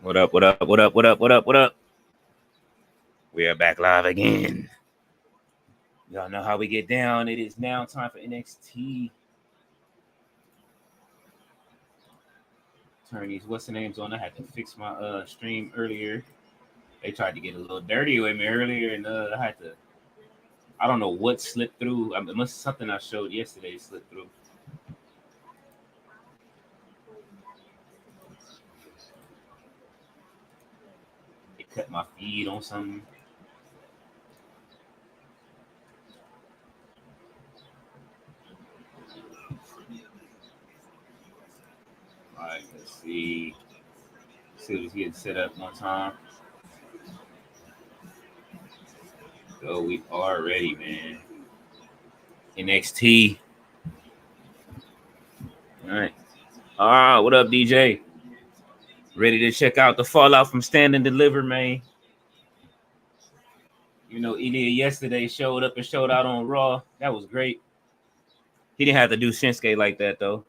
What up, what up, what up, what up, what up, what up? We are back live again. Y'all know how we get down. It is now time for NXT. Turn these what's the names on. I had to fix my stream earlier. They tried to get a little dirty with me earlier, and I had to. I don't know what slipped through. It must something I showed yesterday slipped through. It cut my feed on something. All right, let's see. See what's getting set up one time. So we are ready, man. NXT. All right. What up, DJ? Ready to check out the fallout from Stand and Deliver, man. You know, Ilya yesterday showed up and showed out on Raw. That was great. He didn't have to do Shinsuke like that, though.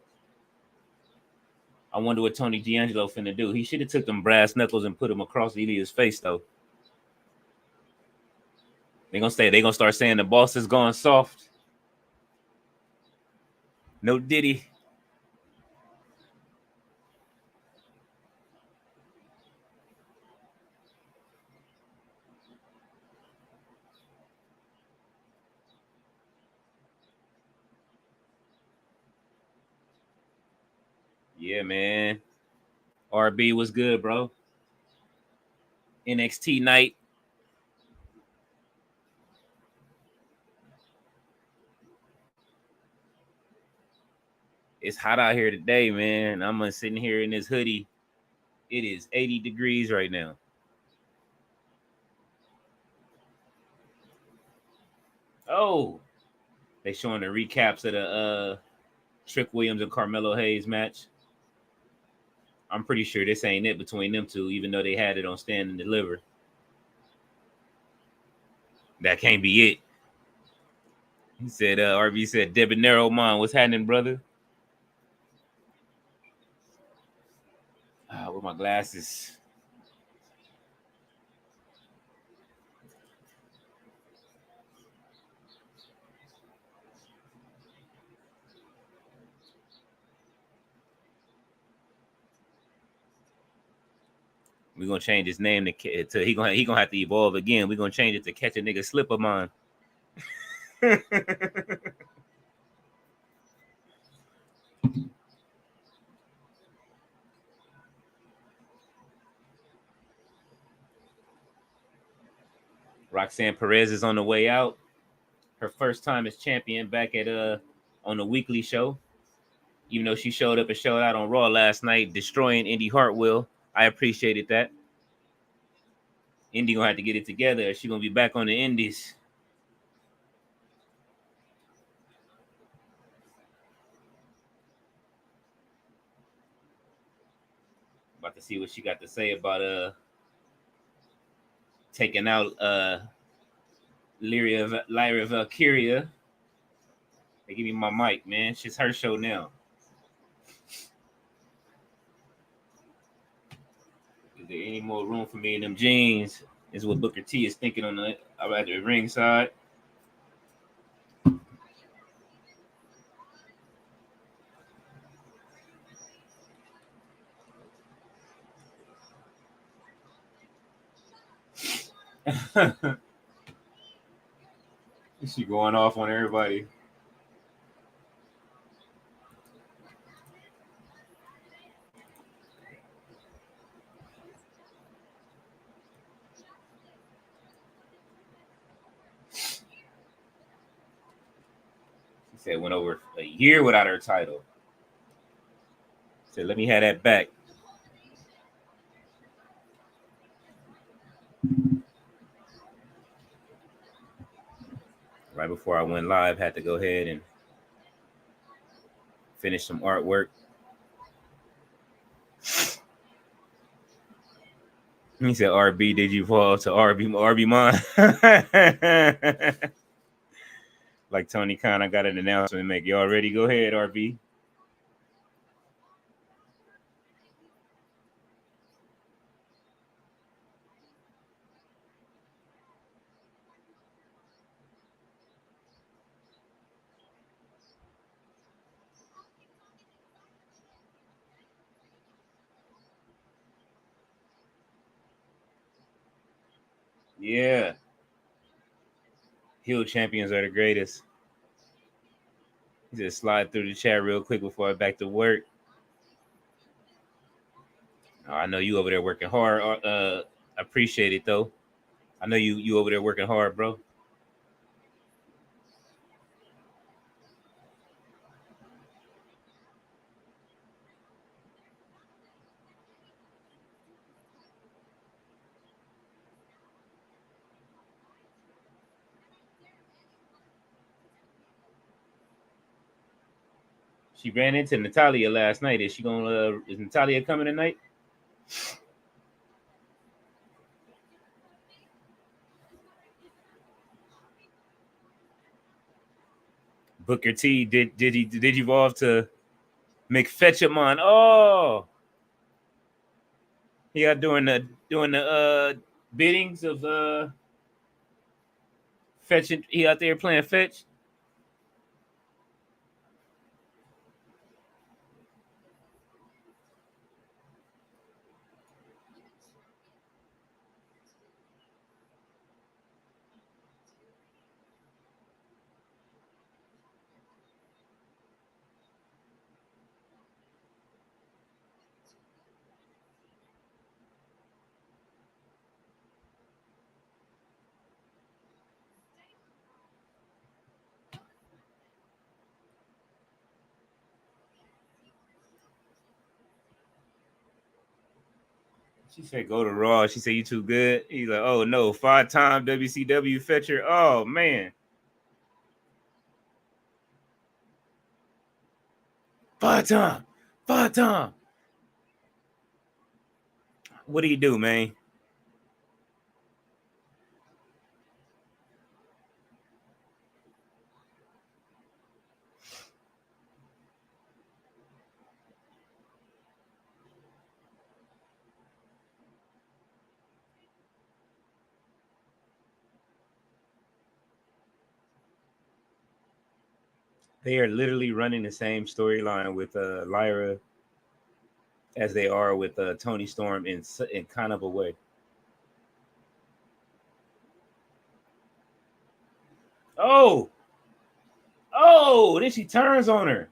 I wonder what Tony D'Angelo finna do. He should have took them brass knuckles and put them across Ilya's face, though. They're gonna start saying the boss is going soft. No Diddy. Yeah, man. RB was good, bro. NXT night. It's hot out here today, man. I'm sitting here in this hoodie. It is 80 degrees right now. Oh, they showing the recaps of the Trick Williams and Carmelo Hayes match. I'm pretty sure this ain't it between them two, even though they had it on Stand and Deliver. That can't be it. He said, RB said, Debonair Man, what's happening, brother? With my glasses. We're gonna change his name to he gonna have to evolve again. We're gonna change it to Catch a Nigga Slip of Mine. Roxanne Perez is on the way out. Her first time as champion back at on the weekly show. Even though she showed up and showed out on Raw last night, destroying Indy Hartwell. I appreciated that. Indy gonna have to get it together. She's gonna be back on the Indies. About to see what she got to say about taking out Lyra Valkyria. Hey, give me my mic, man. It's her show now. Is there any more room for me in them jeans? Is what Booker T is thinking on the ringside. She going off on everybody. She said went over a year without her title. Said, let me have that back. Right before I went live, had to go ahead and finish some artwork. He said, RB, did you fall to RB Mon? Like Tony Khan, I got an announcement to make. Y'all ready? Go ahead, RB. Yeah. Heel champions are the greatest. Just slide through the chat real quick before I back to work. Oh, I know you over there working hard. I appreciate it though. I know you over there working hard, bro. She ran into Natalia last night. Is she gonna? Is Natalia coming tonight? Booker T did evolve to McFetchamon. Oh, he got doing the biddings of fetching. He out there playing fetch. She said, "Go to Raw." She said, "You too good." He's like, "Oh no, 5-time WCW fetcher." Oh man, 5-time, 5-time. What do you do, man? They are literally running the same storyline with Lyra as they are with Tony Storm in kind of a way. Oh, oh! Then she turns on her.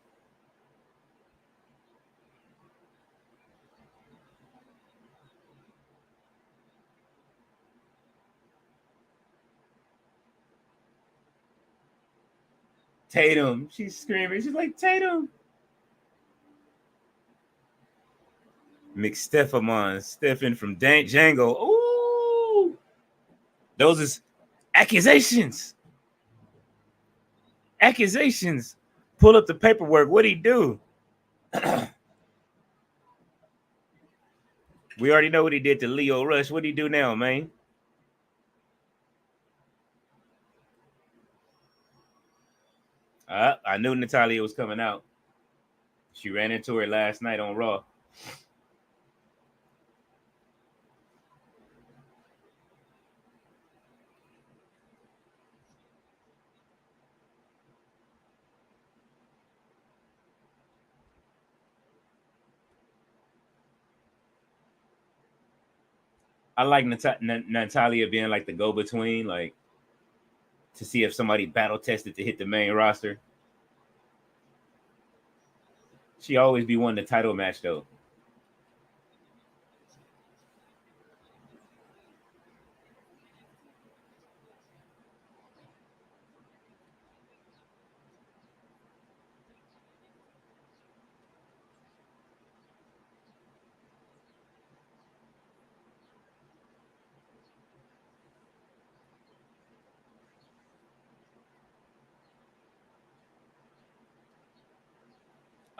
Tatum. She's screaming. She's like Tatum. McStephamon, Stephen from Django. Ooh, those is accusations. Accusations. Pull up the paperwork. What'd he do? We already know what he did to Leo Rush. What'd he do now, man? I knew Natalia was coming out. She ran into her last night on Raw. I like Natalia being like the go-between, like to see if somebody battle tested to hit the main roster. She always be winning the title match though.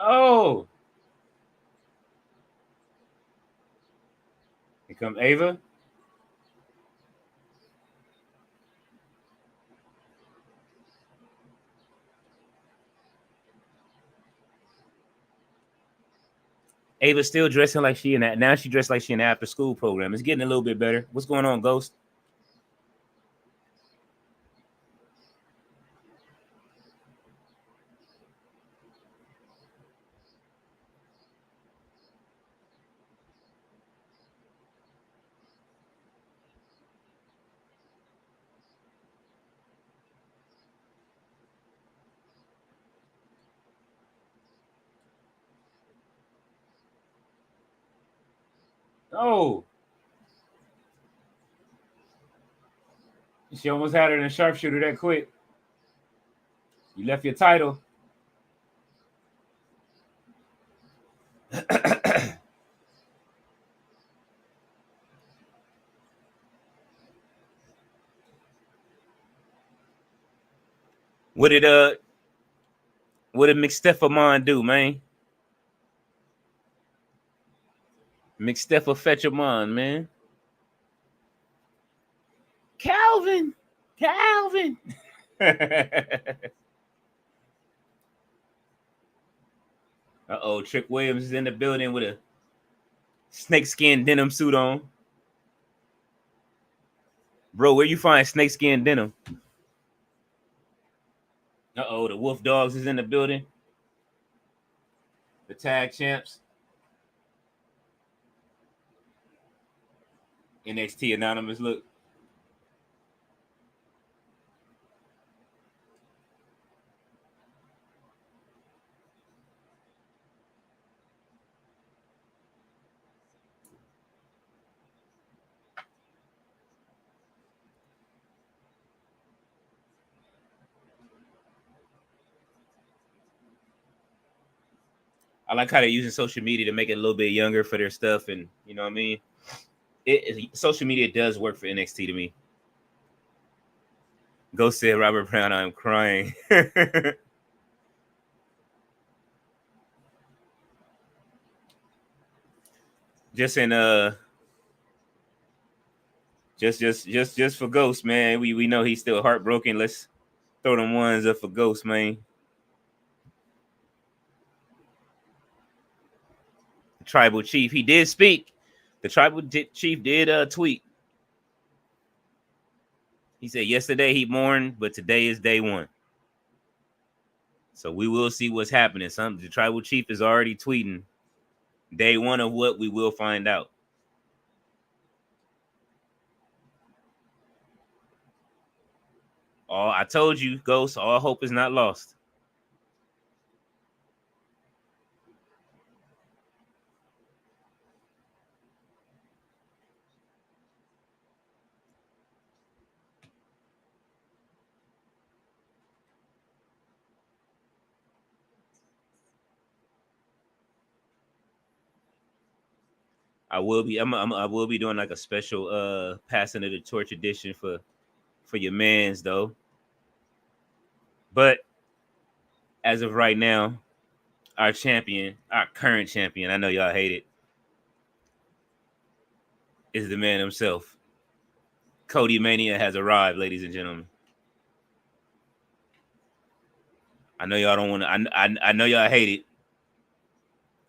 Oh, here comes Ava. Ava's still dressing like she in that. Now she dressed like she in the after school program. It's getting a little bit better. What's going on, Ghost? Oh, she almost had her in a sharpshooter that quick. You left your title. What did McStephamon do, man? McStephamon, man. Calvin. Uh-oh, Trick Williams is in the building with a snakeskin denim suit on. Bro, where you find snakeskin denim? Uh-oh, the Wolf Dogs is in the building. The tag champs. NXT Anonymous, look. I like how they're using social media to make it a little bit younger for their stuff, and you know what I mean? Social media does work for NXT to me. Go say Robert Brown, I'm crying. just in just for Ghost, man. We know he's still heartbroken. Let's throw them ones up for Ghost, man. The tribal chief, he did speak. The tribal chief did tweet. He said yesterday he mourned, but today is day one. So we will see what's happening. The tribal chief is already tweeting day one of what we will find out. I told you, Ghost, all hope is not lost. I will be doing like a special passing of the torch edition for your mans though. But as of right now, our current champion, I know y'all hate it, is the man himself. Cody Mania has arrived, ladies and gentlemen. I know y'all don't want to. I know y'all hate it.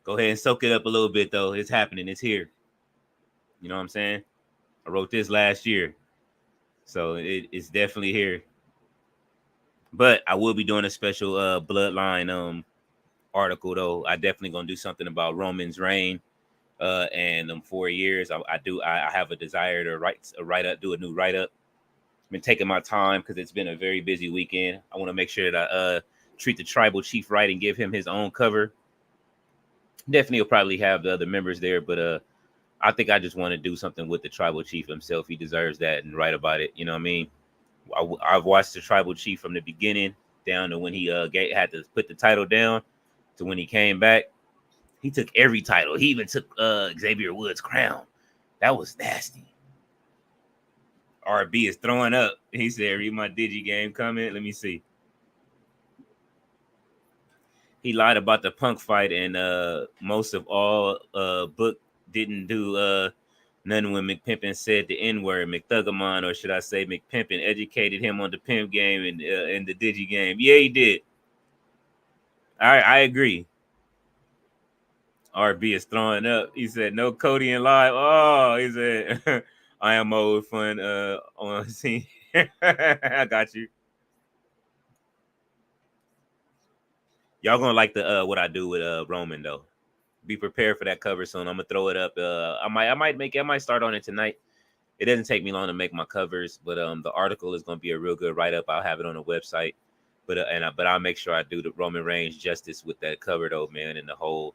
Go ahead and soak it up a little bit, though. It's happening. It's here. You know what I'm saying? I wrote this last year, so it's definitely here. But I will be doing a special Bloodline article, though. I definitely gonna do something about Roman's reign and 4 years. I have a desire to do a new write up. Been taking my time because it's been a very busy weekend. I want to make sure that I treat the tribal chief right and give him his own cover. Definitely will probably have the other members there, but I think I just want to do something with the tribal chief himself. He deserves that and write about it. You know what I mean? I've watched the tribal chief from the beginning down to when he had to put the title down to when he came back. He took every title. He even took Xavier Woods' crown. That was nasty. RB is throwing up. He said, read my Digi game comment. Let me see. He lied about the Punk fight, and most of all, Book didn't do none when McPimpin said the N-word. McThugamon, or should I say McPimpin, educated him on the pimp game and in the Digi game. Yeah, he did. I agree. RB is throwing up. He said, no Cody in live. Oh, he said, I am old fun on scene. I got you. Y'all gonna like the what I do with Roman though. Be prepared for that cover soon. I'm gonna throw it up. I might start on it tonight. It doesn't take me long to make my covers, but the article is gonna be a real good write up. I'll have it on the website, but I'll make sure I do the Roman Reigns justice with that cover though, man, and the whole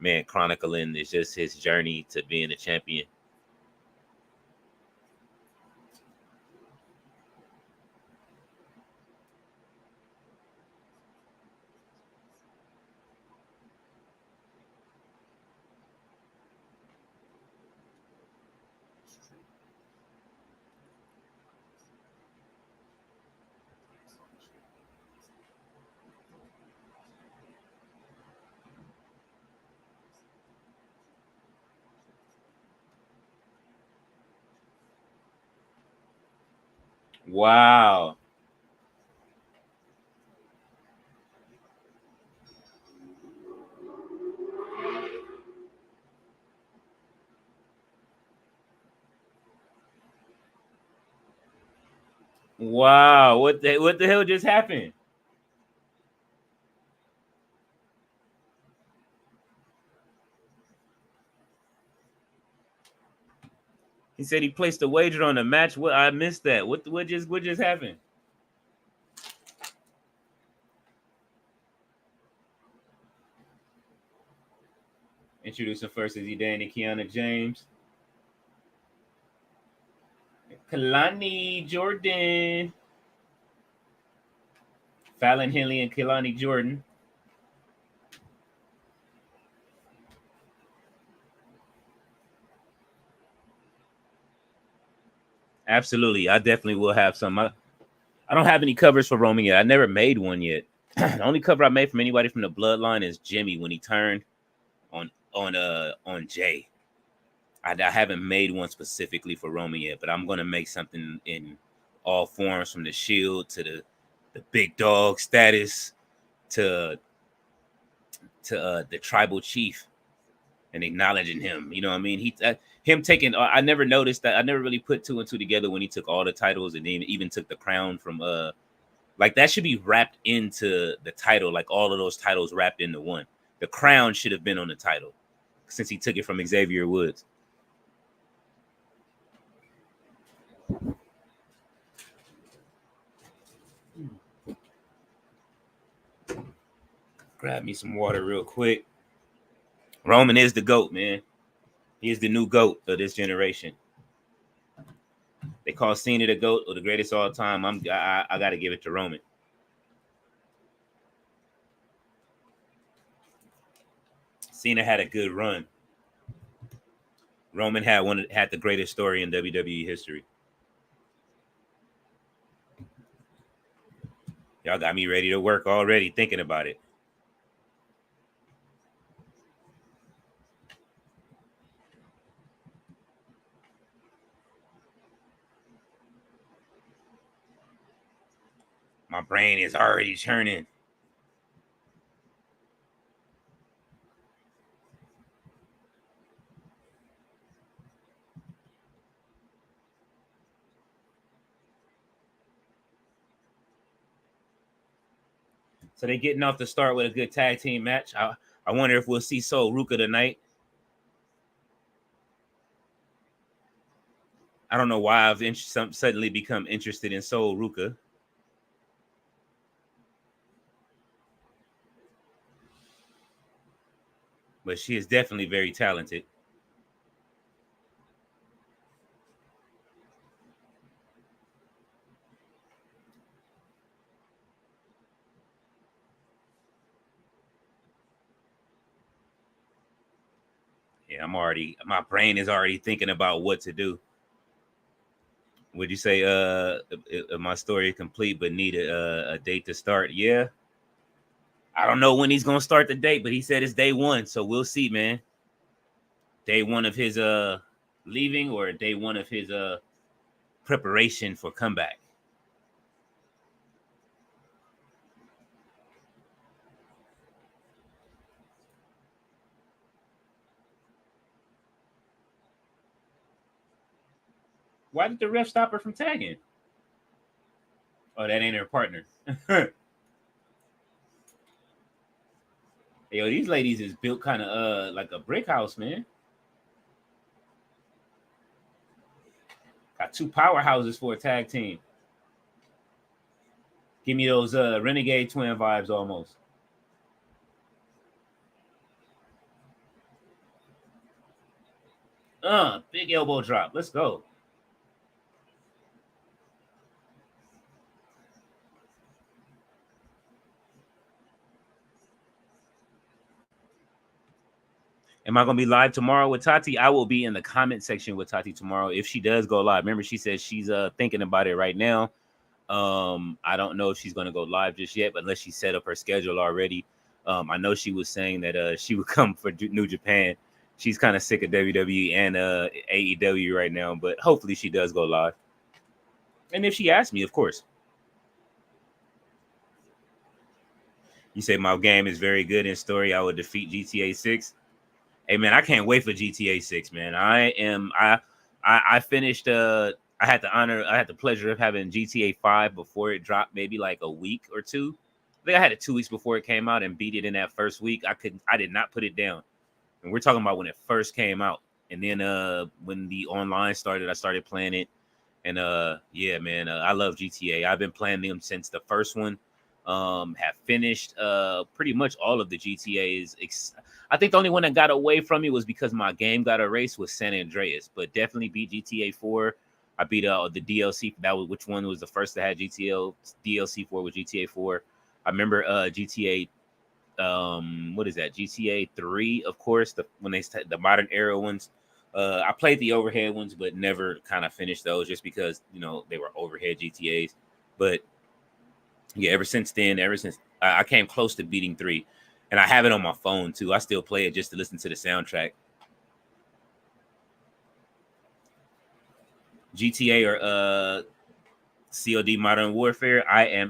man chronicling is just his journey to being a champion. Wow. Wow. What the hell just happened? He said he placed a wager on the match. What, I missed that. What just happened? Introducing first is Edan and Kiana James. Kalani Jordan. Fallon Henley and Kalani Jordan. Absolutely. I definitely will have some. I don't have any covers for Roman yet. I never made one yet. The only cover I made from anybody from the bloodline is Jimmy when he turned on Jay. I haven't made one specifically for Roman yet, but I'm gonna make something in all forms, from the Shield to the big dog status to the tribal chief, and acknowledging him. You know what I mean? Him taking. I never noticed that. I never really put two and two together when he took all the titles and then even took the crown from like that should be wrapped into the title, like all of those titles wrapped into one. The crown should have been on the title since he took it from Xavier Woods. Grab me some water real quick. Roman is the GOAT, man. He is the new GOAT of this generation. They call Cena the GOAT or the greatest of all time. I got to give it to Roman. Cena had a good run. Roman had the greatest story in WWE history. Y'all got me ready to work already thinking about it. My brain is already churning. So they're getting off the start with a good tag team match. I wonder if we'll see Sol Ruka tonight. I don't know why I've suddenly become interested in Sol Ruka. But she is definitely very talented. Yeah, my brain is already thinking about what to do. Would you say my story complete but need a date to start? Yeah. I don't know when he's gonna start the date, but he said it's day one, so we'll see, man. Day one of his leaving or day one of his preparation for comeback. Why did the ref stop her from tagging? Oh, that ain't her partner. Yo, these ladies is built kind of like a brick house, man. Got two powerhouses for a tag team. Give me those Renegade twin vibes almost. Big elbow drop. Let's go. Am I gonna be live tomorrow with Tati? I will be in the comment section with Tati tomorrow if she does go live. Remember, she says she's thinking about it right now. I don't know if she's gonna go live just yet, but unless she set up her schedule already. I know she was saying that she would come for New Japan. She's kind of sick of WWE and AEW right now, but hopefully she does go live. And if she asks me, of course. You say my game is very good in story. I would defeat GTA 6. Hey man, I can't wait for GTA 6, man. I finished I had the pleasure of having GTA 5 before it dropped, maybe like a week or two. I think I had it 2 weeks before it came out and beat it in that first week. I did not put it down. And we're talking about when it first came out. And then when the online started, I started playing it. And yeah, man, I love GTA. I've been playing them since the first one. Have finished pretty much all of the GTAs. I think the only one that got away from me was because my game got erased was San Andreas, but definitely beat GTA 4. I beat the DLC. That was which one was the first that had GTL DLC 4 with GTA 4. I remember GTA what is that, GTA 3, of course, the modern era ones. I played the overhead ones but never kind of finished those just because they were overhead GTAs. But yeah, ever since I came close to beating 3, and I have it on my phone too. I still play it just to listen to the soundtrack. GTA or COD Modern Warfare. I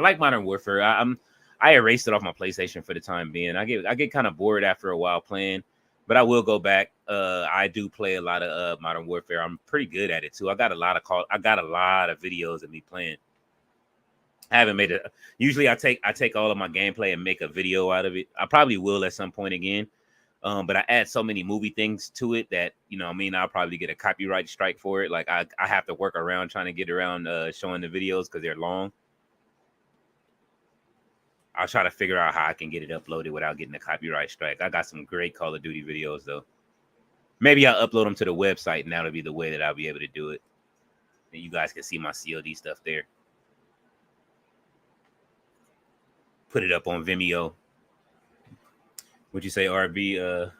like Modern Warfare. I erased it off my PlayStation for the time being. I get kind of bored after a while playing, but I will go back. I do play a lot of Modern Warfare. I'm pretty good at it too. I got a lot of videos of me playing. I haven't made it. Usually I take all of my gameplay and make a video out of it. I probably will at some point again. But I add so many movie things to it that I'll probably get a copyright strike for it. Like I have to work around trying to get around showing the videos because they're long. I'll try to figure out how I can get it uploaded without getting a copyright strike. I got some great Call of Duty videos though. Maybe I'll upload them to the website, and that'll be the way that I'll be able to do it. And you guys can see my COD stuff there. Put it up on Vimeo. Would you say, RB?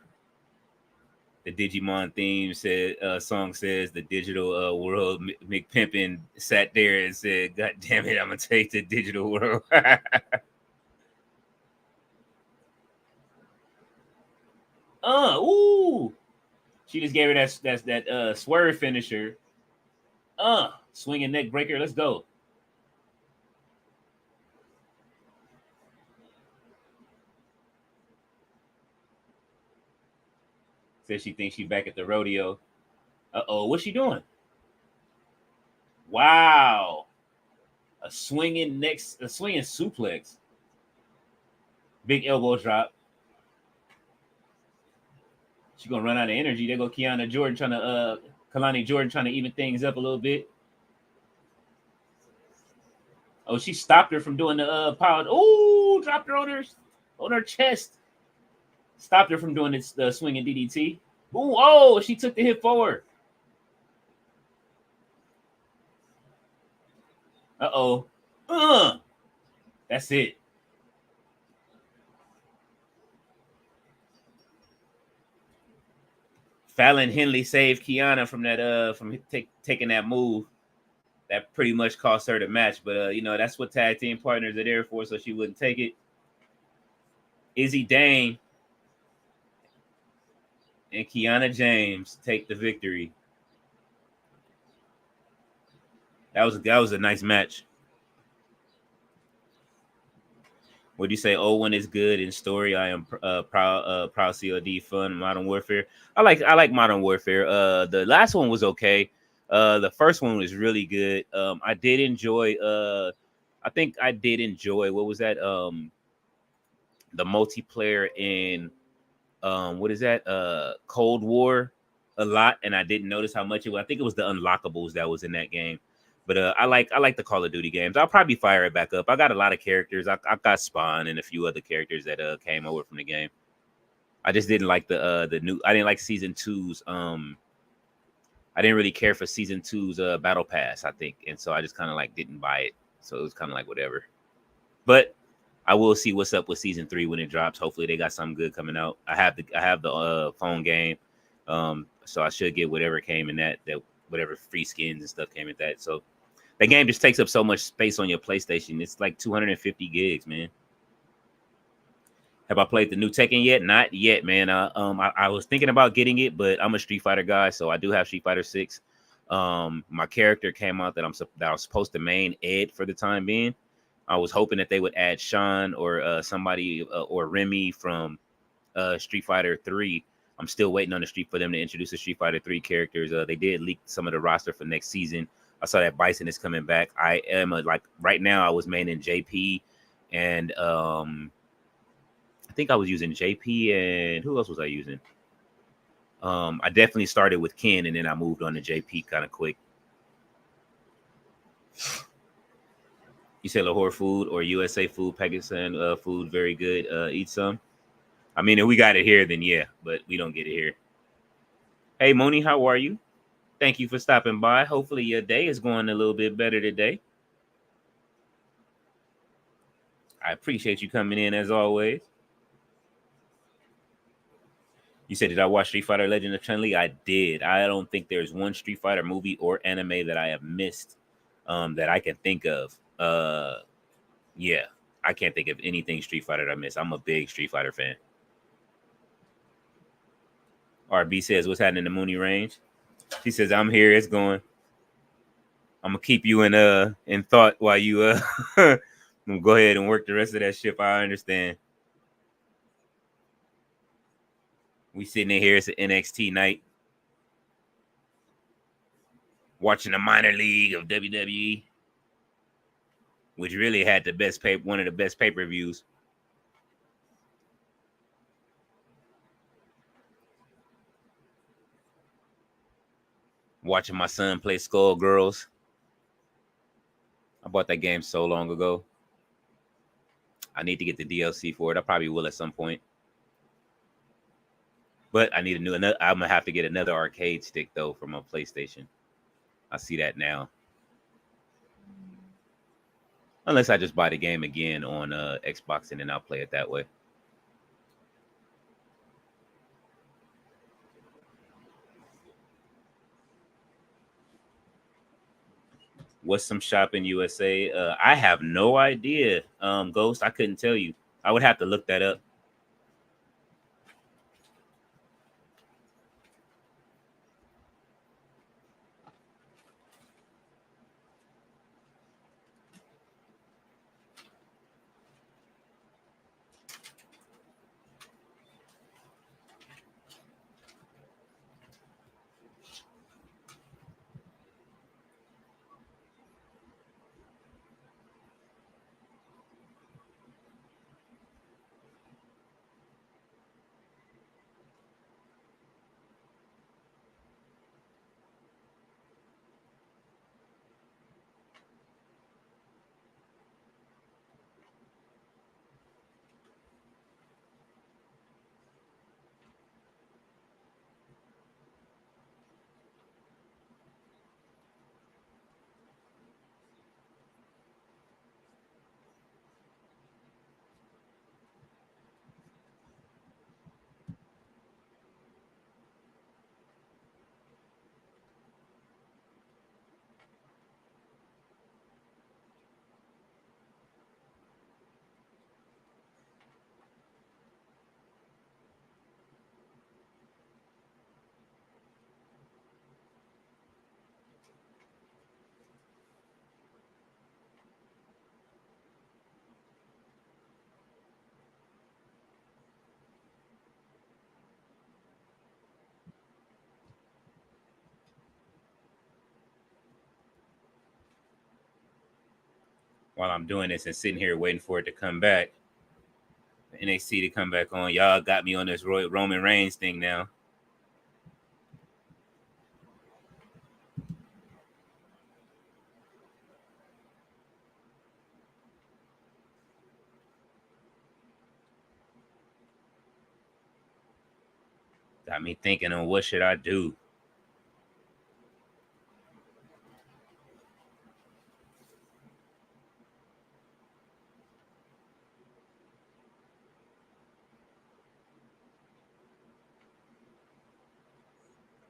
The Digimon theme song says the digital world. McPimpin sat there and said, "God damn it, I'm gonna take the digital world." Ooh! She just gave her that swerve finisher. Swinging neck breaker. Let's go. Says she thinks she's back at the rodeo. What's she doing? Wow. A swinging suplex. Big elbow drop. She's gonna run out of energy. There go Kalani Jordan trying to even things up a little bit. Oh, she stopped her from doing the power. Oh, dropped her on her chest. Stopped her from doing the swinging DDT. Ooh, oh, she took the hip forward. Uh-oh. That's it. Fallon Henley saved Kiana from that from taking that move. That pretty much cost her the match, but that's what tag team partners are there for, so she wouldn't take it. Izzy Dane and Kiana James take the victory. That was a nice match. Would you say Owen is good in story? I am proud COD fun Modern Warfare. I like Modern Warfare. The last one was okay. The first one was really good. I did enjoy. I think I did enjoy. What was that? The multiplayer in what is that? Cold War a lot, and I didn't notice how much it was. I think it was the unlockables that was in that game. But I like the Call of Duty games. I'll probably fire it back up. I got a lot of characters. I got Spawn and a few other characters that came over from the game. I just didn't like the new. I didn't like season two's. I didn't really care for season two's battle pass. I think, and so I just kind of like didn't buy it. So it was kind of like whatever. But I will see what's up with season three when it drops. Hopefully they got something good coming out. I have the phone game, so I should get whatever came in that whatever free skins and stuff came in that. So the game just takes up so much space on your PlayStation. It's like 250 gigs, man. Have I played the new Tekken yet? Not yet, man. I was thinking about getting it, but I'm a Street Fighter guy, so I do have Street Fighter 6. My character came out that I was supposed to main Ed for the time being. I was hoping that they would add Sean or somebody or Remy from Street Fighter 3. I'm still waiting on for them to introduce the Street Fighter 3 characters. They did leak some of the roster for next season. I saw that Bison is coming back. I am right now I was maining JP and I think I was using JP and who else was I using? I definitely started with Ken and then I moved on to JP kind of quick. You said Lahore food or USA food, Pakistan food, very good. Eat some. I mean, if we got it here, then yeah, but we don't get it here. Hey, Moni, how are you? Thank you for stopping by. Hopefully your day is going a little bit better today. I appreciate you coming in as always. You said, did I watch Street Fighter Legend of Chun-Li? I did. I don't think there's one Street Fighter movie or anime that I have missed that I can think of. Yeah, I can't think of anything Street Fighter that I missed. I'm a big Street Fighter fan. RB says, what's happening in the Mooney Range? She says, I'm here. It's going. I'm gonna keep you in thought while you go ahead and work the rest of that shift. I understand. We sitting in here. It's an NXT night, watching the minor league of WWE, which really had one of the best pay-per-views. Watching my son play Skullgirls. I bought that game so long ago. I need to get the DLC for it. I probably will at some point. But I need I'm gonna have to get another arcade stick though from a PlayStation. I see that now. Unless I just buy the game again on Xbox and then I'll play it that way. What's some shopping USA? I have no idea. Ghost, I couldn't tell you. I would have to look that up. While I'm doing this and sitting here waiting for it to come back, NXT to come back on. Y'all got me on this Roman Reigns thing now. Got me thinking on what should I do.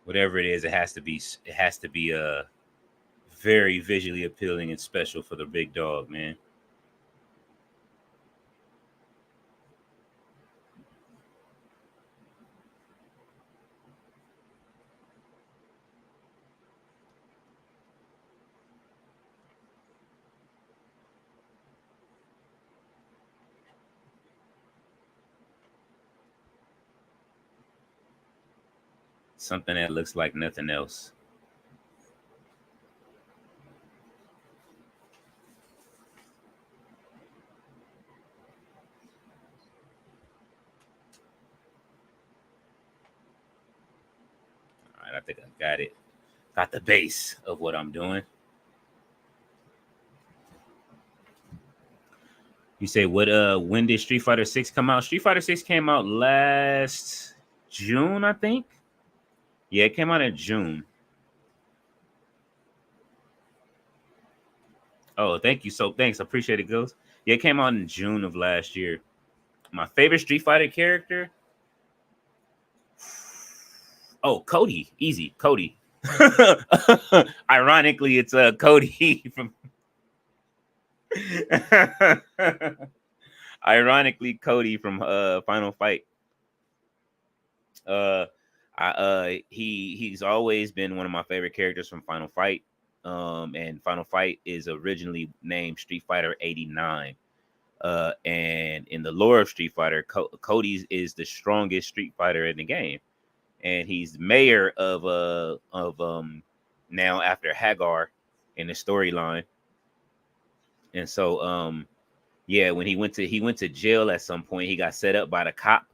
Whatever it is, it has to be very visually appealing and special for the big dog, man. Something that looks like nothing else. All right, I think I got it. Got the base of what I'm doing. You say what? When did Street Fighter 6 come out? Street Fighter 6 came out last June, I think. Yeah, it came out in June. Oh, thank you. So thanks. I appreciate it, Ghost. Yeah, it came out in June of last year. My favorite Street Fighter character. Oh, Cody. Easy. Cody. Ironically, it's Cody from Ironically, Cody from Final Fight. He's always been one of my favorite characters from Final Fight. And Final Fight is originally named Street Fighter 89. And in the lore of Street Fighter, Cody is the strongest Street Fighter in the game, and he's mayor of now after Hagar in the storyline. And so yeah, when he went to jail at some point, he got set up by the cop.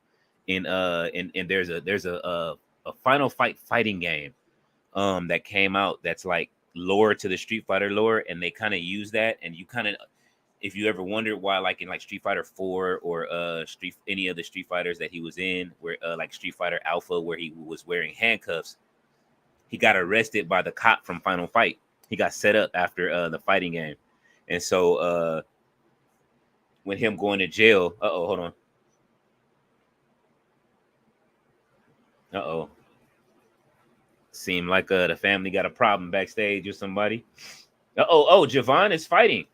And there's a Final Fight fighting game that came out that's like lore to the Street Fighter lore, and they kind of use that. And you kind of, if you ever wondered why, like in like Street Fighter 4 or any of the Street Fighters that he was in, where like Street Fighter Alpha, where he was wearing handcuffs, he got arrested by the cop from Final Fight. He got set up after the fighting game. And so when him going to jail, hold on. Seemed like the family got a problem backstage or somebody. Javon is fighting.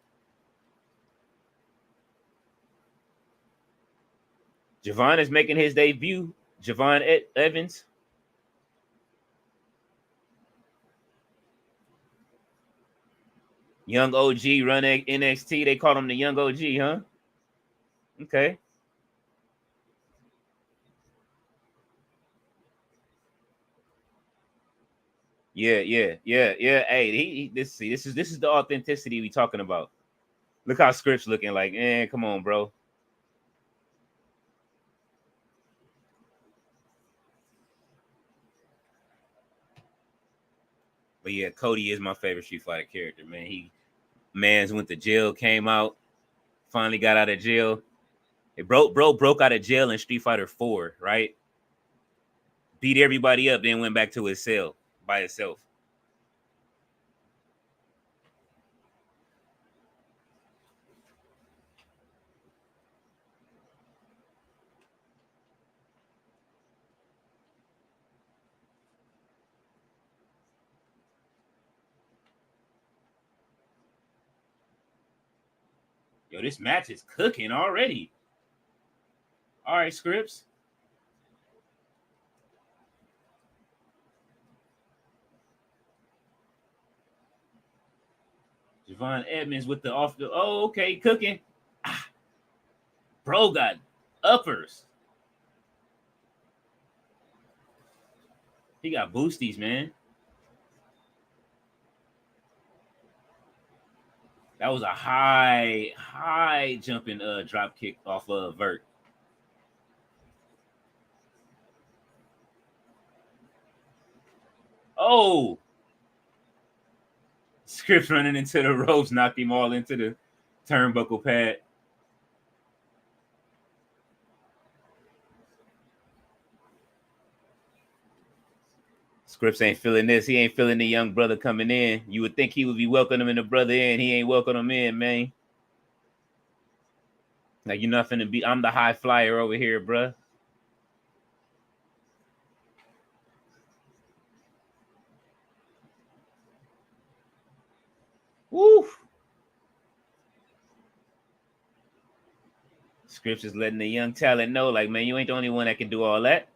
Javon is making his debut. Javon Evans. Young OG run NXT. They called him the Young OG, huh? Okay. Yeah. Hey, this is the authenticity we talking about. Look how Script's looking like. Come on, bro. But yeah, Cody is my favorite Street Fighter character, man. Mans went to jail, came out, finally got out of jail. Broke out of jail in Street Fighter 4, right? Beat everybody up, then went back to his cell by himself. Yo, this match is cooking already. All right, Scripps. Javon Edmonds with the off the. Oh, okay, cooking. Bro got uppers. He got boosties, man. That was a high jumping drop kick off of Vert. Oh, Scripps running into the ropes, knocked him all into the turnbuckle pad. Scripps ain't feeling this. He ain't feeling the young brother coming in. You would think he would be welcoming the brother in. He ain't welcoming him in, man. Like, you're not finna be. I'm the high flyer over here, bruh. Woo! Scripps is letting the young talent know, like, man, you ain't the only one that can do all that.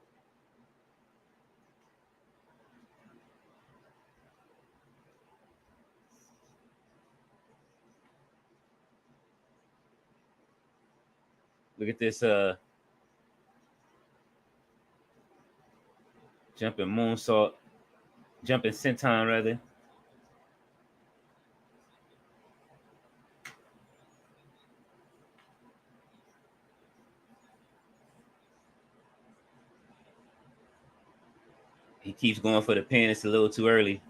Look at this jumping moonsault, jumping senton rather. He keeps going for the pin. It's a little too early.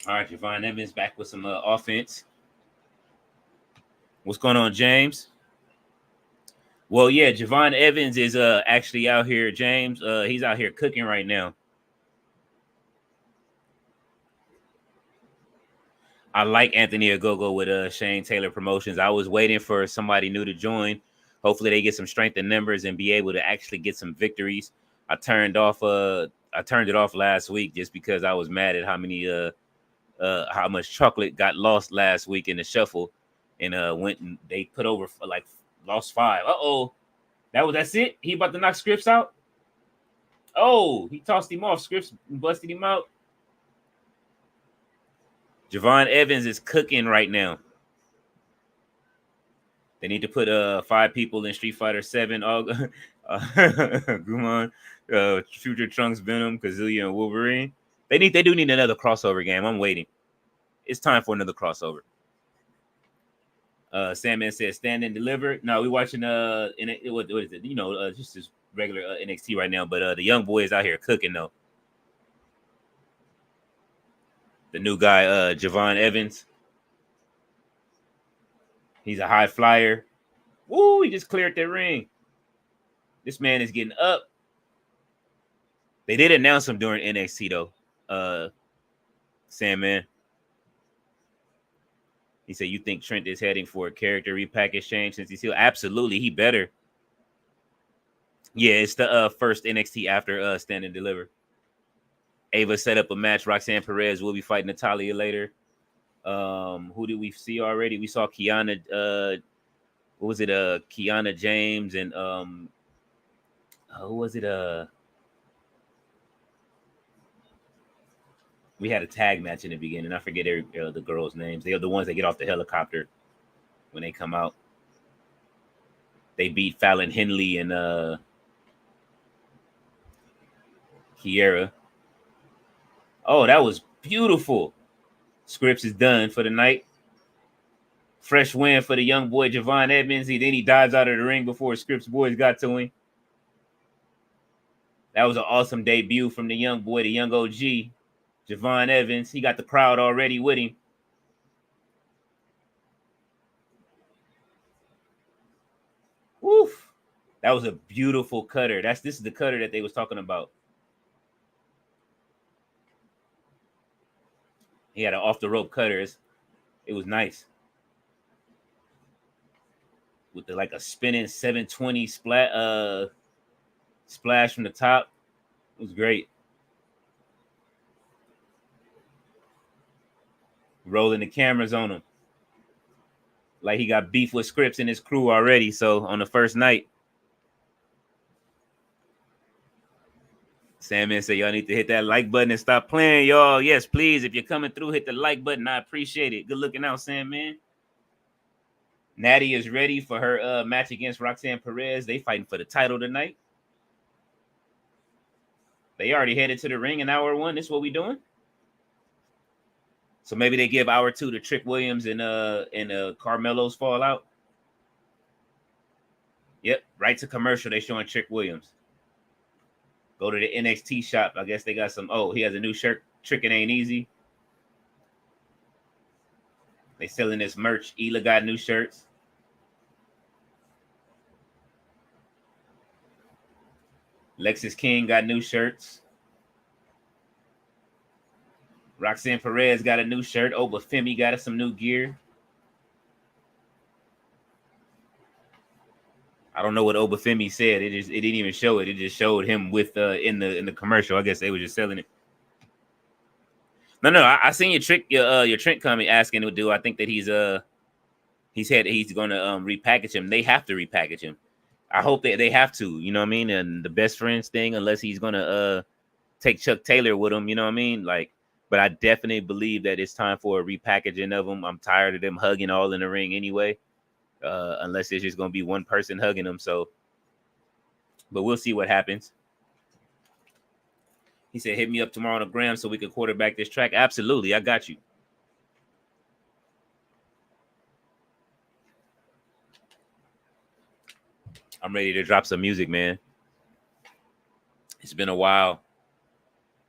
All right, Javon Evans back with some offense. What's going on, James? Well, yeah, Javon Evans is actually out here, James. He's out here cooking right now. I like Anthony Ogogo with Shane Taylor Promotions. I was waiting for somebody new to join. Hopefully they get some strength in numbers and be able to actually get some victories. I turned it off last week just because I was mad at how much chocolate got lost last week in the shuffle, and went and they put over for like lost 5. That's it. He about to knock Scripps out. Oh, he tossed him off. Scripps busted him out. Javon Evans is cooking right now. They need to put 5 people in Street Fighter 7. Gumon, Future Trunks, Venom, Kazuya, and Wolverine. They do need another crossover game. I'm waiting. It's time for another crossover. Sandman says Stand and Deliver. No, we're watching what is it? Just this regular NXT right now. But the young boy is out here cooking though. The new guy, Javon Evans. He's a high flyer. Woo! He just cleared the ring. This man is getting up. They did announce him during NXT though. Sandman. He said, "You think Trent is heading for a character repackage change since he's healed?" Absolutely, he better. Yeah, it's the first NXT after Stand and Deliver. Ava set up a match. Roxanne Perez will be fighting Natalia later. Who did we see already? We saw Kiana. What was it? Kiana James and who was it? We had a tag match in the beginning. I forget the girls' names. They are the ones that get off the helicopter when they come out. They beat Fallon Henley and Kiera. Oh, that was beautiful. Scripps is done for the night. Fresh win for the young boy Javon Edmonds. Then he dives out of the ring before Scripps boys got to him. That was an awesome debut from the young boy, the young OG, Javon Evans. He got the crowd already with him. Woof. That was a beautiful cutter. This is the cutter that they was talking about. He had an off the rope cutters. It was nice. With like a spinning 720 splash from the top. It was great. Rolling the cameras on him. Like he got beef with Scripps and his crew already. So on the first night. Sandman said y'all need to hit that like button and stop playing, y'all. Yes, please. If you're coming through, hit the like button. I appreciate it. Good looking out, Sandman. Natty is ready for her match against Roxanne Perez. They fighting for the title tonight. They already headed to the ring in hour 1. This is what we doing. So maybe they give hour 2 to Trick Williams and Carmelo's fallout. Yep, right to commercial. They showing Trick Williams. Go to the NXT shop. I guess they got some. Oh, he has a new shirt. Trick It Ain't Easy. They selling this merch. Ela got new shirts. Lexis King got new shirts. Roxanne Perez got a new shirt. Oba Femi got us some new gear. I don't know what Oba Femi said. It didn't even show it. It just showed him with in the commercial. I guess they were just selling it. No. I seen your Trent comment asking to do. I think that he's gonna repackage him. They have to repackage him. I hope that they have to. You know what I mean? And the best friends thing, unless he's gonna take Chuck Taylor with him. You know what I mean? Like, but I definitely believe that it's time for a repackaging of them. I'm tired of them hugging all in the ring anyway. Unless it's just gonna be one person hugging them. So, but we'll see what happens. He said, hit me up tomorrow on the gram so we can quarterback this track. Absolutely, I got you. I'm ready to drop some music, man. It's been a while.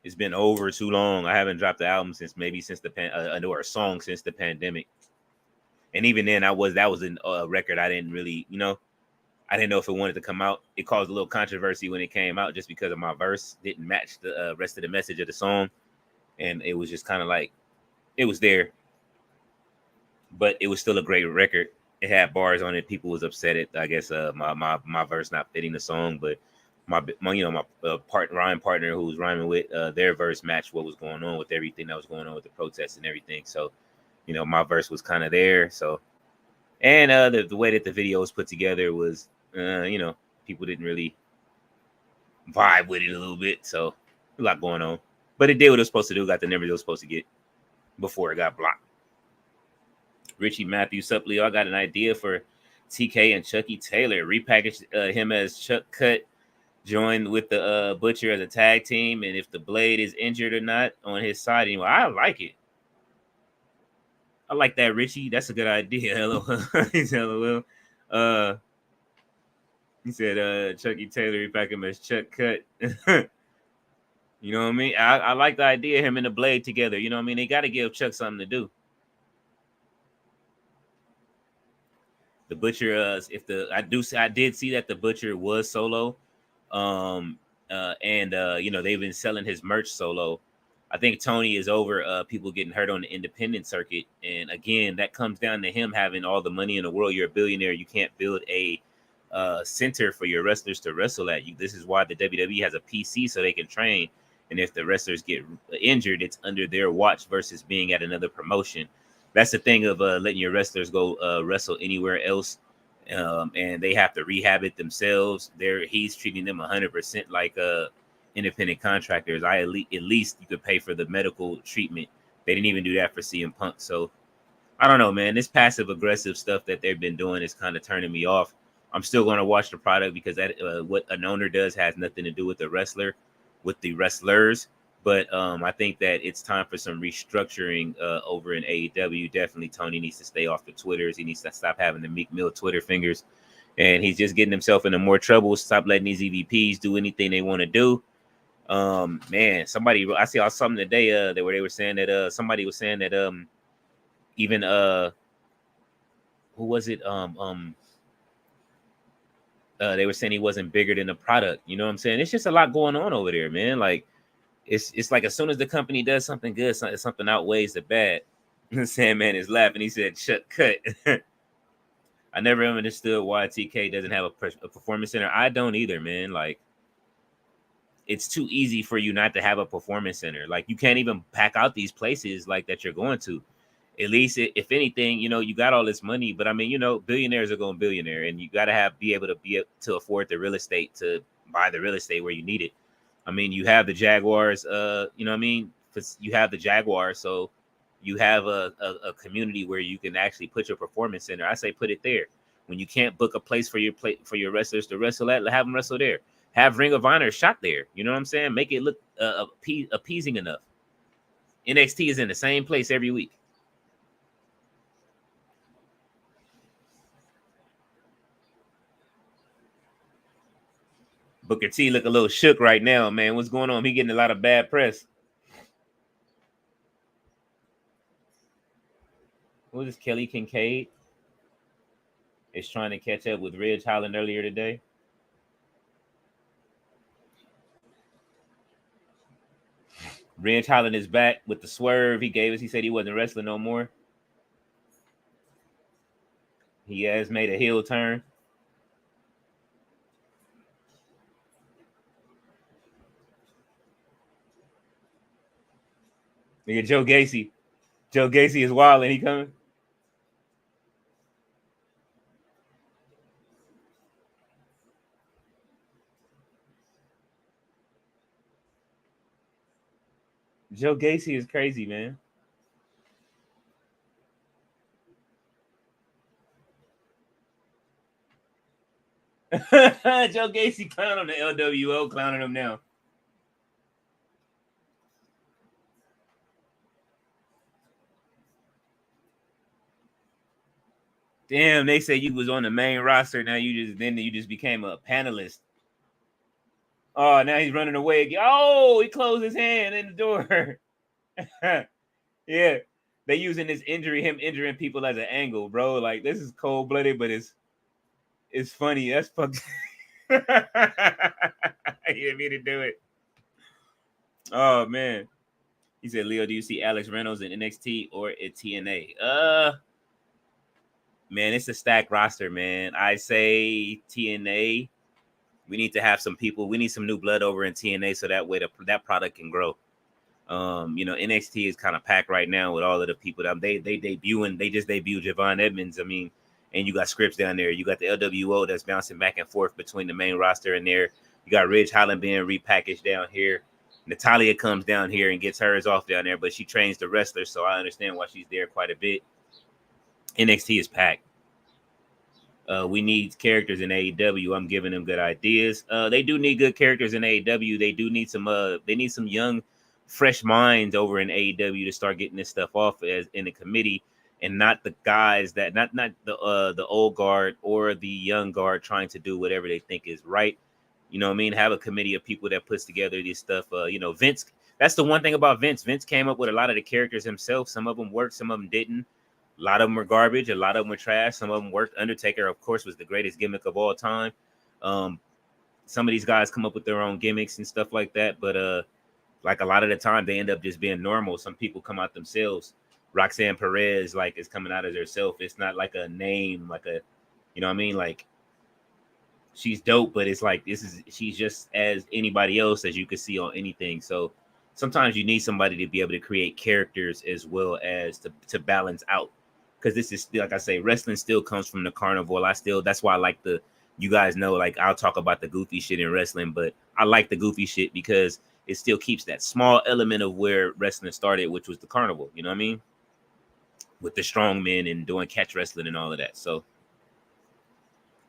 It's been over too long. I haven't dropped the album since the or a song since the pandemic. And even then, that was a record I didn't really, I didn't know if it wanted to come out. It caused a little controversy when it came out just because of my verse didn't match the rest of the message of the song. And it was just kind of like, it was there. But it was still a great record. It had bars on it. People was upset at, I guess, my verse not fitting the song. But my rhyme partner who was rhyming with their verse matched what was going on with everything that was going on with the protests and everything. So, my verse was kind of there. So, and the way that the video was put together was, people didn't really vibe with it a little bit. So, a lot going on. But it did what it was supposed to do. Got the numbers it was supposed to get before it got blocked. Richie Matthews, sup, Leo? I got an idea for TK and Chucky Taylor. Repackage him as Chuck Cut, joined with the Butcher as a tag team, and if the Blade is injured or not on his side, anyway, I like it. I like that, Richie. That's a good idea. Hello, he's LOL. He said Chucky Taylor repack him as Chuck Cut. You know what I mean? I like the idea of him and the Blade together. You know what I mean? They got to give Chuck something to do. The Butcher, I did see that the Butcher was solo, and they've been selling his merch solo. I think Tony is over people getting hurt on the independent circuit, and again, that comes down to him having all the money in the world. You're a billionaire. You can't build a center for your wrestlers to wrestle at. This is why the WWE has a PC so they can train, and if the wrestlers get injured, it's under their watch versus being at another promotion. That's the thing of letting your wrestlers go wrestle anywhere else, and they have to rehab it themselves. He's treating them 100% like independent contractors. At least you could pay for the medical treatment. They didn't even do that for CM Punk. So I don't know, man. This passive aggressive stuff that they've been doing is kind of turning me off. I'm still going to watch the product because that what an owner does has nothing to do with the wrestler, with the wrestlers. But I think that it's time for some restructuring over in AEW. Definitely, Tony needs to stay off the Twitters. He needs to stop having the Meek Mill Twitter fingers. And he's just getting himself into more trouble. Stop letting these EVPs do anything they want to do. Man, I saw something today where they were saying that somebody was saying that even who was it? They were saying he wasn't bigger than the product. You know what I'm saying? It's just a lot going on over there, man. Like, it's like as soon as the company does something good, something outweighs the bad. Sandman is laughing. He said, "Shut cut." I never understood why TK doesn't have a performance center. I don't either, man. Like, it's too easy for you not to have a performance center. Like, you can't even pack out these places like that you're going to. At least, if anything, you got all this money. But I mean, billionaires are going billionaire, and you got to be able to afford the real estate to buy the real estate where you need it. I mean, you have the Jaguars. You know what I mean? You have the Jaguars, so you have a community where you can actually put your performance center. I say put it there. When you can't book a place for your wrestlers to wrestle at, have them wrestle there. Have Ring of Honor shot there. You know what I'm saying? Make it look appeasing enough. NXT is in the same place every week. Booker T look a little shook right now, man. What's going on? He getting a lot of bad press. What is Kelly Kincaid? Is trying to catch up with Ridge Holland earlier today. Ridge Holland is back with the swerve he gave us. He said he wasn't wrestling no more. He has made a heel turn. Look at Joe Gacy. Joe Gacy is wild and he coming. Joe Gacy is crazy, man. Joe Gacy clowning on the LWO, clowning him now. Damn, they say you was on the main roster. Now you just became a panelist. Oh, now he's running away again. Oh, he closed his hand in the door. Yeah, they using him injuring people as an angle, bro. Like this is cold blooded, but it's funny. That's fucking. He didn't mean to do it. Oh man, he said, Leo, do you see Alex Reynolds in NXT or at TNA? Man, it's a stacked roster, man. I say TNA. We need to have some people. We need some new blood over in TNA so that way that product can grow. NXT is kind of packed right now with all of the people that they debuting. They just debuted Javon Edmonds. I mean, and you got Scripps down there. You got the LWO that's bouncing back and forth between the main roster and there. You got Ridge Holland being repackaged down here. Natalia comes down here and gets hers off down there, but she trains the wrestlers, so I understand why she's there quite a bit. NXT is packed. We need characters in AEW. I'm giving them good ideas. They do need good characters in AEW. They do need some. They need some young, fresh minds over in AEW to start getting this stuff off as in the committee, and not the guys that not the old guard or the young guard trying to do whatever they think is right. You know what I mean? Have a committee of people that puts together this stuff. Vince. That's the one thing about Vince. Vince came up with a lot of the characters himself. Some of them worked, some of them didn't. A lot of them were garbage. A lot of them were trash. Some of them worked. Undertaker, of course, was the greatest gimmick of all time. Some of these guys come up with their own gimmicks and stuff like that. But like a lot of the time, they end up just being normal. Some people come out themselves. Roxanne Perez, like, is coming out as herself. It's not like a name, like a, you know what I mean? Like, she's dope, but it's like she's just as anybody else as you could see on anything. So sometimes you need somebody to be able to create characters as well as to balance out. Because this is still, like I say, wrestling still comes from the carnival. That's why I like you guys know, like, I'll talk about the goofy shit in wrestling, but I like the goofy shit because it still keeps that small element of where wrestling started, which was the carnival. You know what I mean? With the strong men and doing catch wrestling and all of that. So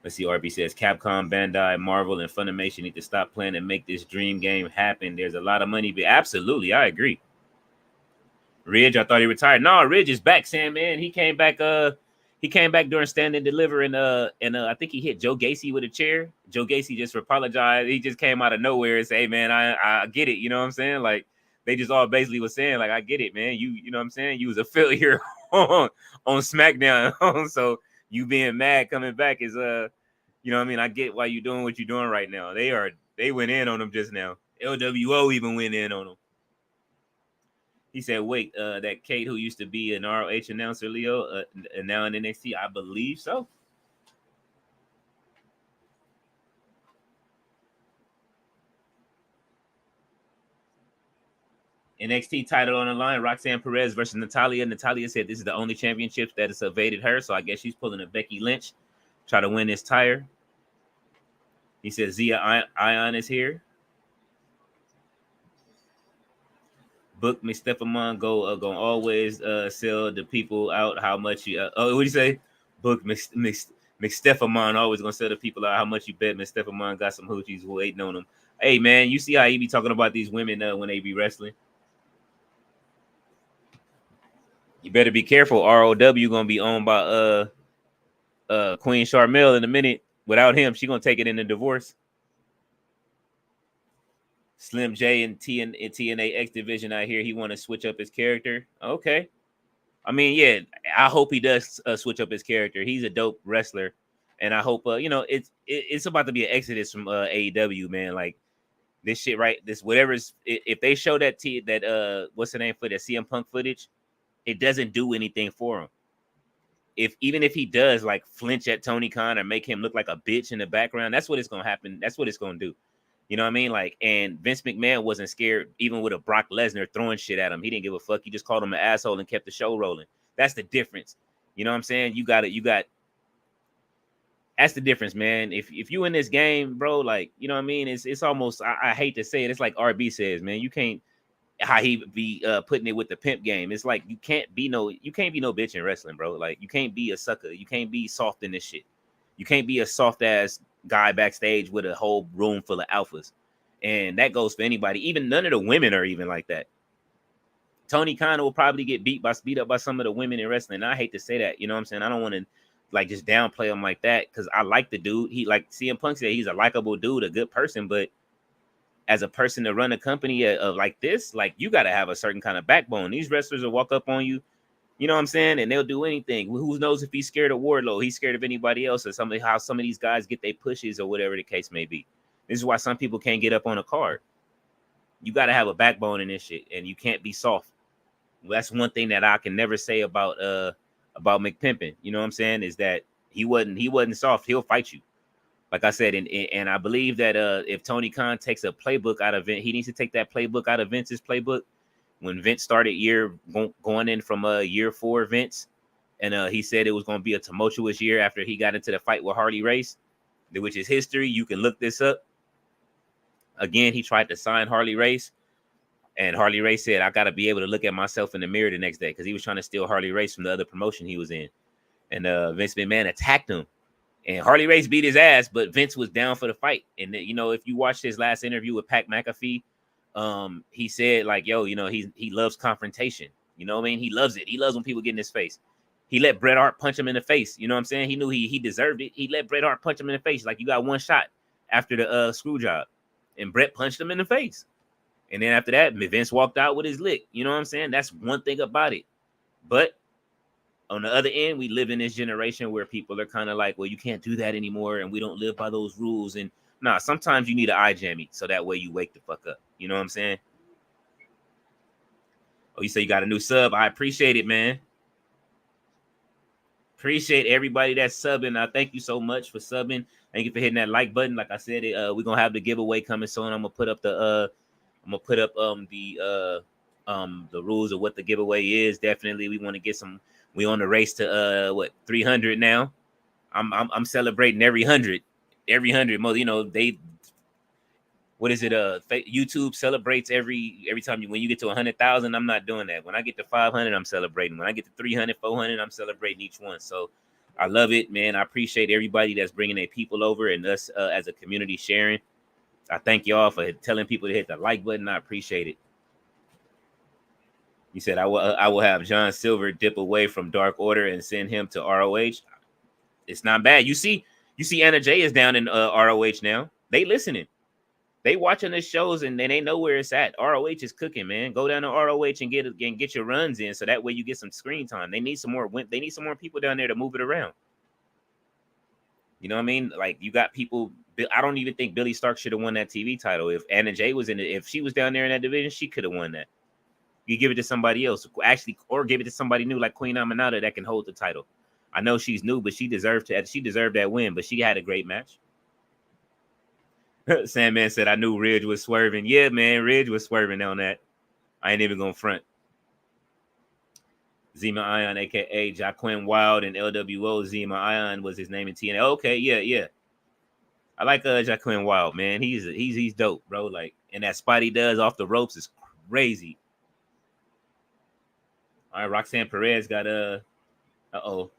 let's see. RB says Capcom, Bandai, Marvel, and Funimation need to stop playing and make this dream game happen. There's a lot of money. But absolutely, I agree. Ridge, I thought he retired. No, Ridge is back, Sam, man. He came back. He came back during Stand And Deliver, and I think he hit Joe Gacy with a chair. Joe Gacy just apologized. He just came out of nowhere and say, "Hey, man, I get it." You know what I'm saying? Like, they just all basically was saying, like, "I get it, man. You know what I'm saying? You was a failure on SmackDown, so you being mad coming back is you know what I mean? I get why you're doing what you're doing right now. They went in on him just now. LWO even went in on him." He said, "Wait, that Kate who used to be an ROH announcer, Leo, and now in NXT, I believe so." NXT title on the line: Roxanne Perez versus Natalia. Natalia said this is the only championship that has evaded her, so I guess she's pulling a Becky Lynch, try to win this tire. He said Zia Ion is here. Book McStephamon gonna always sell the people out how much you what do you say? Book McStephamon always gonna sell the people out how much you bet McStephamon got some hoochies waiting on him. Hey man, you see how he be talking about these women when they be wrestling? You better be careful. ROW gonna be owned by Queen Charmel in a minute. Without him, she gonna take it in the divorce. Slim J and TNA X Division out here. He want to switch up his character. Okay. I mean, yeah, I hope he does switch up his character. He's a dope wrestler, and I hope it's about to be an exodus from AEW, man. Like this shit, right? This whatever's if they show that what's the name for that CM Punk footage, it doesn't do anything for him. Even if he does like flinch at Tony Khan or make him look like a bitch in the background, that's what it's gonna happen. That's what it's gonna do. You know what I mean? Like, and Vince McMahon wasn't scared even with a Brock Lesnar throwing shit at him. He didn't give a fuck. He just called him an asshole and kept the show rolling. That's the difference. You know what I'm saying? That's the difference, man. If you in this game, bro, like, you know what I mean? It's almost, I hate to say it. It's like RB says, man, you can't, how he be putting it with the pimp game. It's like, you can't be no bitch in wrestling, bro. Like, you can't be a sucker. You can't be soft in this shit. You can't be a soft ass guy backstage with a whole room full of alphas. And that goes for anybody. Even none of the women are even like that. Tony Khan will probably get beat up by some of the women in wrestling. And I hate to say that. You know what I'm saying? I don't want to like just downplay him like that because I like the dude. He like CM Punk said he's a likable dude, a good person. But as a person to run a company of like this, like you got to have a certain kind of backbone. These wrestlers will walk up on you. You know what I'm saying? And they'll do anything. Who knows if he's scared of Wardlow? He's scared of anybody else, or how some of these guys get their pushes or whatever the case may be. This is why some people can't get up on a card. You got to have a backbone in this shit, and you can't be soft. Well, that's one thing that I can never say about McPimpin. You know what I'm saying? Is that he wasn't soft. He'll fight you. Like I said, and I believe that if Tony Khan takes a playbook out of Vince, he needs to take that playbook out of Vince's playbook. When Vince started going in from year 4 Vince, and he said it was going to be a tumultuous year after he got into the fight with Harley Race, which is history. You can look this up. Again, he tried to sign Harley Race, and Harley Race said, I got to be able to look at myself in the mirror the next day, because he was trying to steal Harley Race from the other promotion he was in. And Vince McMahon attacked him, and Harley Race beat his ass, but Vince was down for the fight. And, you know, if you watch his last interview with Pat McAfee, he said like, yo, you know, he loves confrontation. You know what I mean? He loves it. He loves when people get in his face. He let Bret Hart punch him in the face. You know what I'm saying? He knew he deserved it. He let Bret Hart punch him in the face. Like, you got one shot after the screw job, and Bret punched him in the face. And then after that, Vince walked out with his lick. You know what I'm saying? That's one thing about it. But on the other end, we live in this generation where people are kind of like, well, you can't do that anymore, and we don't live by those rules. And nah, sometimes you need an eye jammy so that way you wake the fuck up. You know what I'm saying? Oh, you say you got a new sub. I appreciate it, man. Appreciate everybody that's subbing. I thank you so much for subbing. Thank you for hitting that like button. Like I said, we're gonna have the giveaway coming soon. I'm gonna put up the rules of what the giveaway is. Definitely, we want to get some. We on the race to 300 now. I'm celebrating every 100. More, you know, they, what is it? YouTube celebrates every time when you get to 100,000. I'm not doing that. When I get to 500, I'm celebrating. When I get to 300, 400, I'm celebrating each one. So I love it, man. I appreciate everybody that's bringing their people over and us as a community sharing. I thank y'all for telling people to hit the like button. I appreciate it. You said I will have John Silver dip away from Dark Order and send him to ROH. It's not bad. You see Anna Jay is down in ROH now. They listening. They watching the shows and they know where it's at. ROH is cooking, man. Go down to ROH and get your runs in, so that way you get some screen time. They need some more people down there to move it around. You know what I mean? Like, you got people. I don't even think Billy Stark should have won that TV title. If Anna Jay was in it, if she was down there in that division, she could have won that. You give it to somebody else, actually, or give it to somebody new like Queen Aminata that can hold the title. I know she's new, but she deserved that win. But she had a great match. Sandman said, I knew Ridge was swerving. Yeah, man, Ridge was swerving on that. I ain't even gonna front. Zema Ion, aka Jaquin Wild and LWO. Zema Ion was his name in TNA. Okay, yeah. I like Jaquin Wild, man. He's dope, bro. Like, and that spot he does off the ropes is crazy. All right, Roxanne Perez got uh-oh.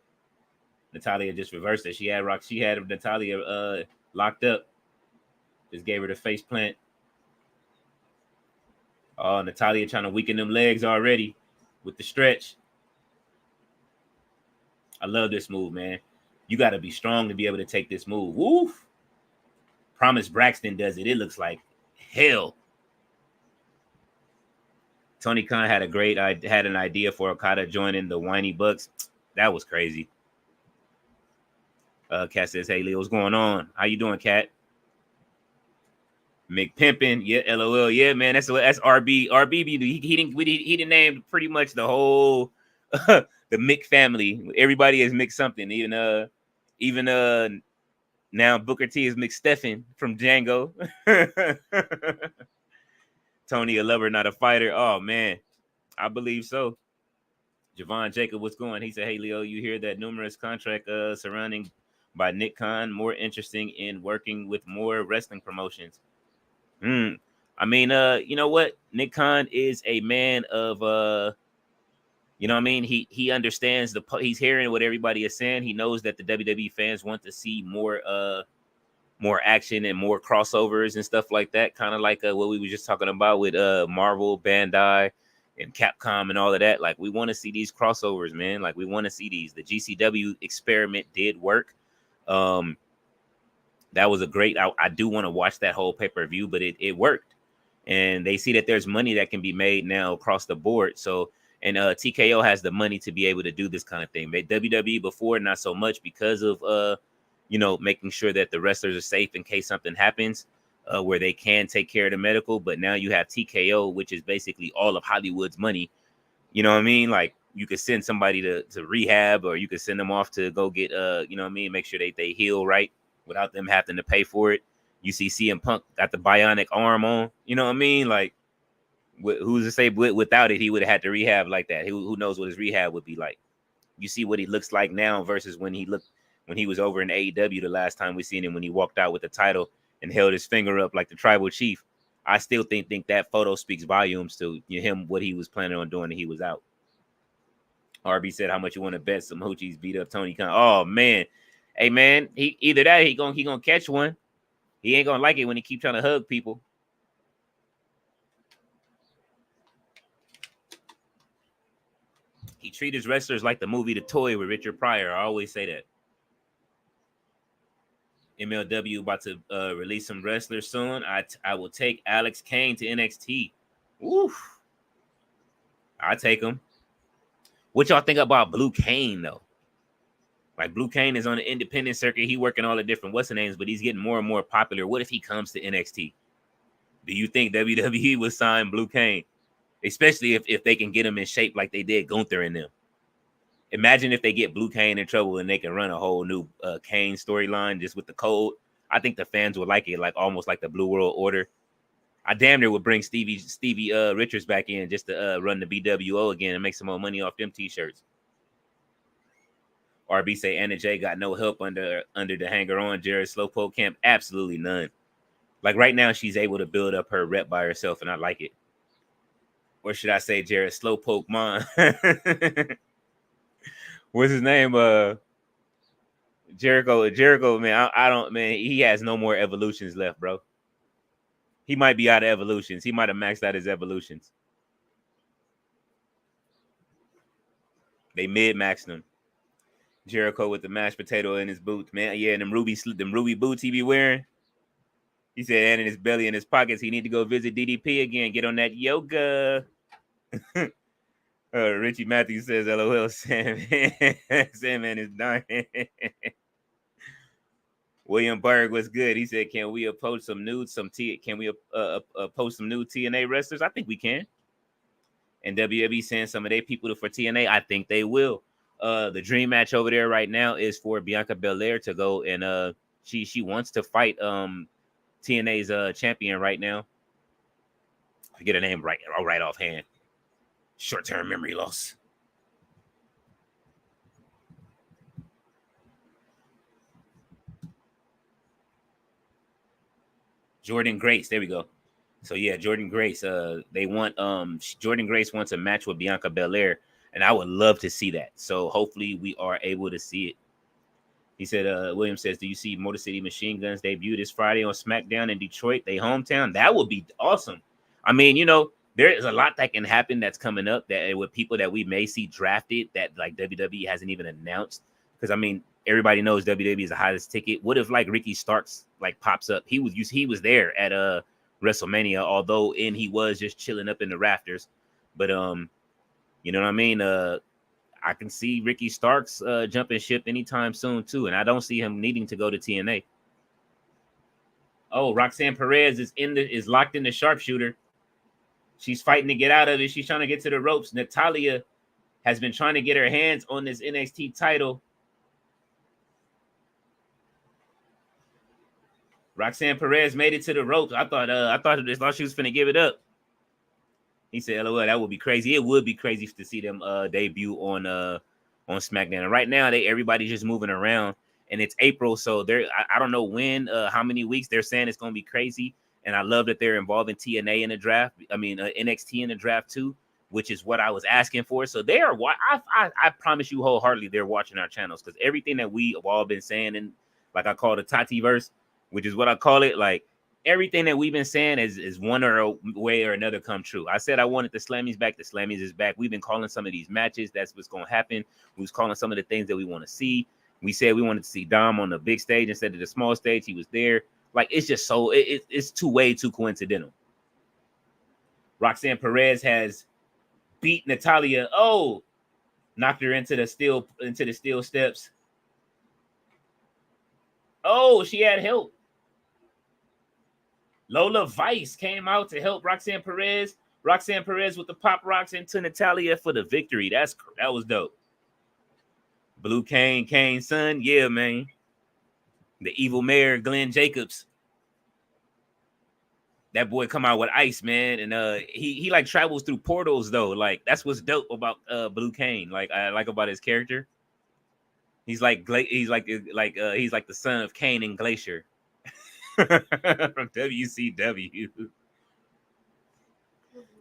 Natalia just reversed it. She had Natalia locked up. Just gave her the face plant. Oh, Natalia trying to weaken them legs already with the stretch. I love this move, man. You got to be strong to be able to take this move. Woof. Promise Braxton does it. It looks like hell. Tony Khan had an idea for Okada joining the Whiny Bucks. That was crazy. Kat says, "Hey, Leo, what's going on? How you doing, Kat?" McPimpin, yeah, LOL, yeah, man. That's RB. He didn't name pretty much the whole the Mick family. Everybody is Mick something. Even now Booker T is Mick Stephen from Django. Tony, a lover, not a fighter. Oh man, I believe so. Javon Jacob, what's going? He said, "Hey Leo, you hear that numerous contract surrounding by Nick Khan more interesting in working with more wrestling promotions." I mean, you know what? Nick Khan is a man of you know what I mean? He understands he's hearing what everybody is saying. He knows that the WWE fans want to see more action and more crossovers and stuff like that. Kind of like what we were just talking about with Marvel, Bandai, and Capcom and all of that. Like we want to see these crossovers, man. Like we want to see these. The GCW experiment did work. That was a great. I do want to watch that whole pay-per-view, but it worked, and they see that there's money that can be made now across the board. So, and TKO has the money to be able to do this kind of thing. WWE before, not so much because of making sure that the wrestlers are safe in case something happens, where they can take care of the medical. But now you have TKO, which is basically all of Hollywood's money. You know what I mean? Like you could send somebody to rehab, or you could send them off to go get you know what I mean, make sure they heal right without them having to pay for it. You see CM Punk got the bionic arm on. You know what I mean? Like who's to say without it he would have had to rehab like that? Who knows what his rehab would be like? You see what he looks like now versus when he was over in AEW the last time we seen him, when he walked out with the title and held his finger up like the tribal chief. I still think that photo speaks volumes to him, what he was planning on doing when he was out. RB said, "How much you want to bet some hoochies beat up Tony Khan?" Oh man, hey man, he either that or he gonna catch one. He ain't gonna like it when he keep trying to hug people. He treat his wrestlers like the movie The Toy with Richard Pryor. I always say that. MLW about to release some wrestlers soon. I will take Alex Kane to NXT. Oof. I take him. What y'all think about Blue Kane though? Like Blue Kane is on the independent circuit. He working all the different what's the names, but he's getting more and more popular. What if he comes to NXT? Do you think WWE would sign Blue Kane? Especially if they can get him in shape like they did Gunther and them. Imagine if they get Blue Kane in trouble and they can run a whole new Kane storyline just with the code. I think the fans would like it, like almost like the Blue World Order. I damn near would bring Stevie Richards back in just to run the BWO again and make some more money off them t-shirts. RB say Anna J got no help under the hanger on Jared Slowpoke camp. Absolutely none. Like right now, she's able to build up her rep by herself, and I like it. Or should I say Jared Slowpoke Mon? What's his name? Jericho, man. I don't, man. He has no more evolutions left, bro. He might be out of evolutions. He might have maxed out his evolutions. They mid-maxed him. Jericho with the mashed potato in his boots, man. Yeah, and them ruby boots he be wearing. He said, and in his belly, in his pockets, he need to go visit DDP again. Get on that yoga. Richie Matthews says, "LOL, Sandman is dying." William Berg was good. He said, "Can we post some nudes? Can we post some new TNA wrestlers? I think we can." And WWE send some of their people for TNA. I think they will. The dream match over there right now is for Bianca Belair to go and she wants to fight TNA's champion right now. I get her name right offhand. Short-term memory loss. Jordan Grace. There we go. So yeah, Jordan Grace. They want Jordan Grace wants a match with Bianca Belair And I would love to see that. So hopefully we are able to see it. He said, William says, do you see Motor City Machine Guns debut this Friday on SmackDown in Detroit, they hometown? That would be awesome. I mean, there is a lot that can happen that's coming up that with people that we may see drafted that like WWE hasn't even announced. Because I mean, everybody knows WWE is the highest ticket. What if like Ricky Starks like pops up? He was there at WrestleMania, although he was just chilling up in the rafters. But you know what I mean? I can see Ricky Starks jumping ship anytime soon too, and I don't see him needing to go to TNA. Oh, Roxanne Perez is locked in the sharpshooter. She's fighting to get out of it. She's trying to get to the ropes. Natalya has been trying to get her hands on this NXT title. Roxanne Perez made it to the ropes. I thought she was finna give it up. He said, "LOL, that would be crazy. It would be crazy to see them debut on SmackDown." And right now, everybody's just moving around, and it's April, so I don't know when, how many weeks they're saying it's gonna be crazy. And I love that they're involving TNA in the draft. I mean, NXT in the draft too, which is what I was asking for. So they are. I promise you wholeheartedly, they're watching our channels because everything that we have all been saying, and like I call the Tati verse, which is what I call it, like. Everything that we've been saying is one way or another come true. I said I wanted the Slammies back. The Slammies is back. We've been calling some of these matches. That's what's going to happen. We was calling some of the things that we want to see. We said we wanted to see Dom on the big stage instead of the small stage. He was there. Like, it's just so it's way too coincidental. Roxanne Perez has beat Natalya. Oh, knocked her into the steel steps. Oh, she had help. Lola Vice came out to help Roxanne Perez. Roxanne Perez with the pop rocks into Natalya for the victory. That was dope. Blue Kane's son. Yeah, man. The evil mayor, Glenn Jacobs. That boy come out with ice, man. And he like travels through portals though. Like, that's what's dope about Blue Kane. Like, I like about his character. He's like the son of Kane and Glacier. From WCW.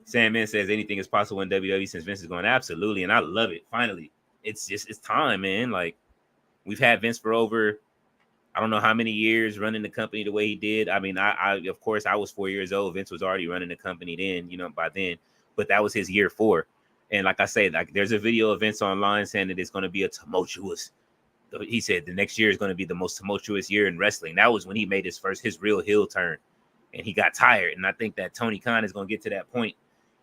Sandman says anything is possible in WWE since Vince is going. Absolutely, and I love it. Finally, it's time, man. Like, we've had Vince for over, I don't know how many years running the company the way he did. I mean, I of course I was 4 years old. Vince was already running the company then, by then. But that was his year 4. And like I said, like there's a video of Vince online saying that it's going to be a tumultuous. He said the next year is going to be the most tumultuous year in wrestling. That was when he made his real heel turn, and he got tired. And I think that Tony Khan is going to get to that point,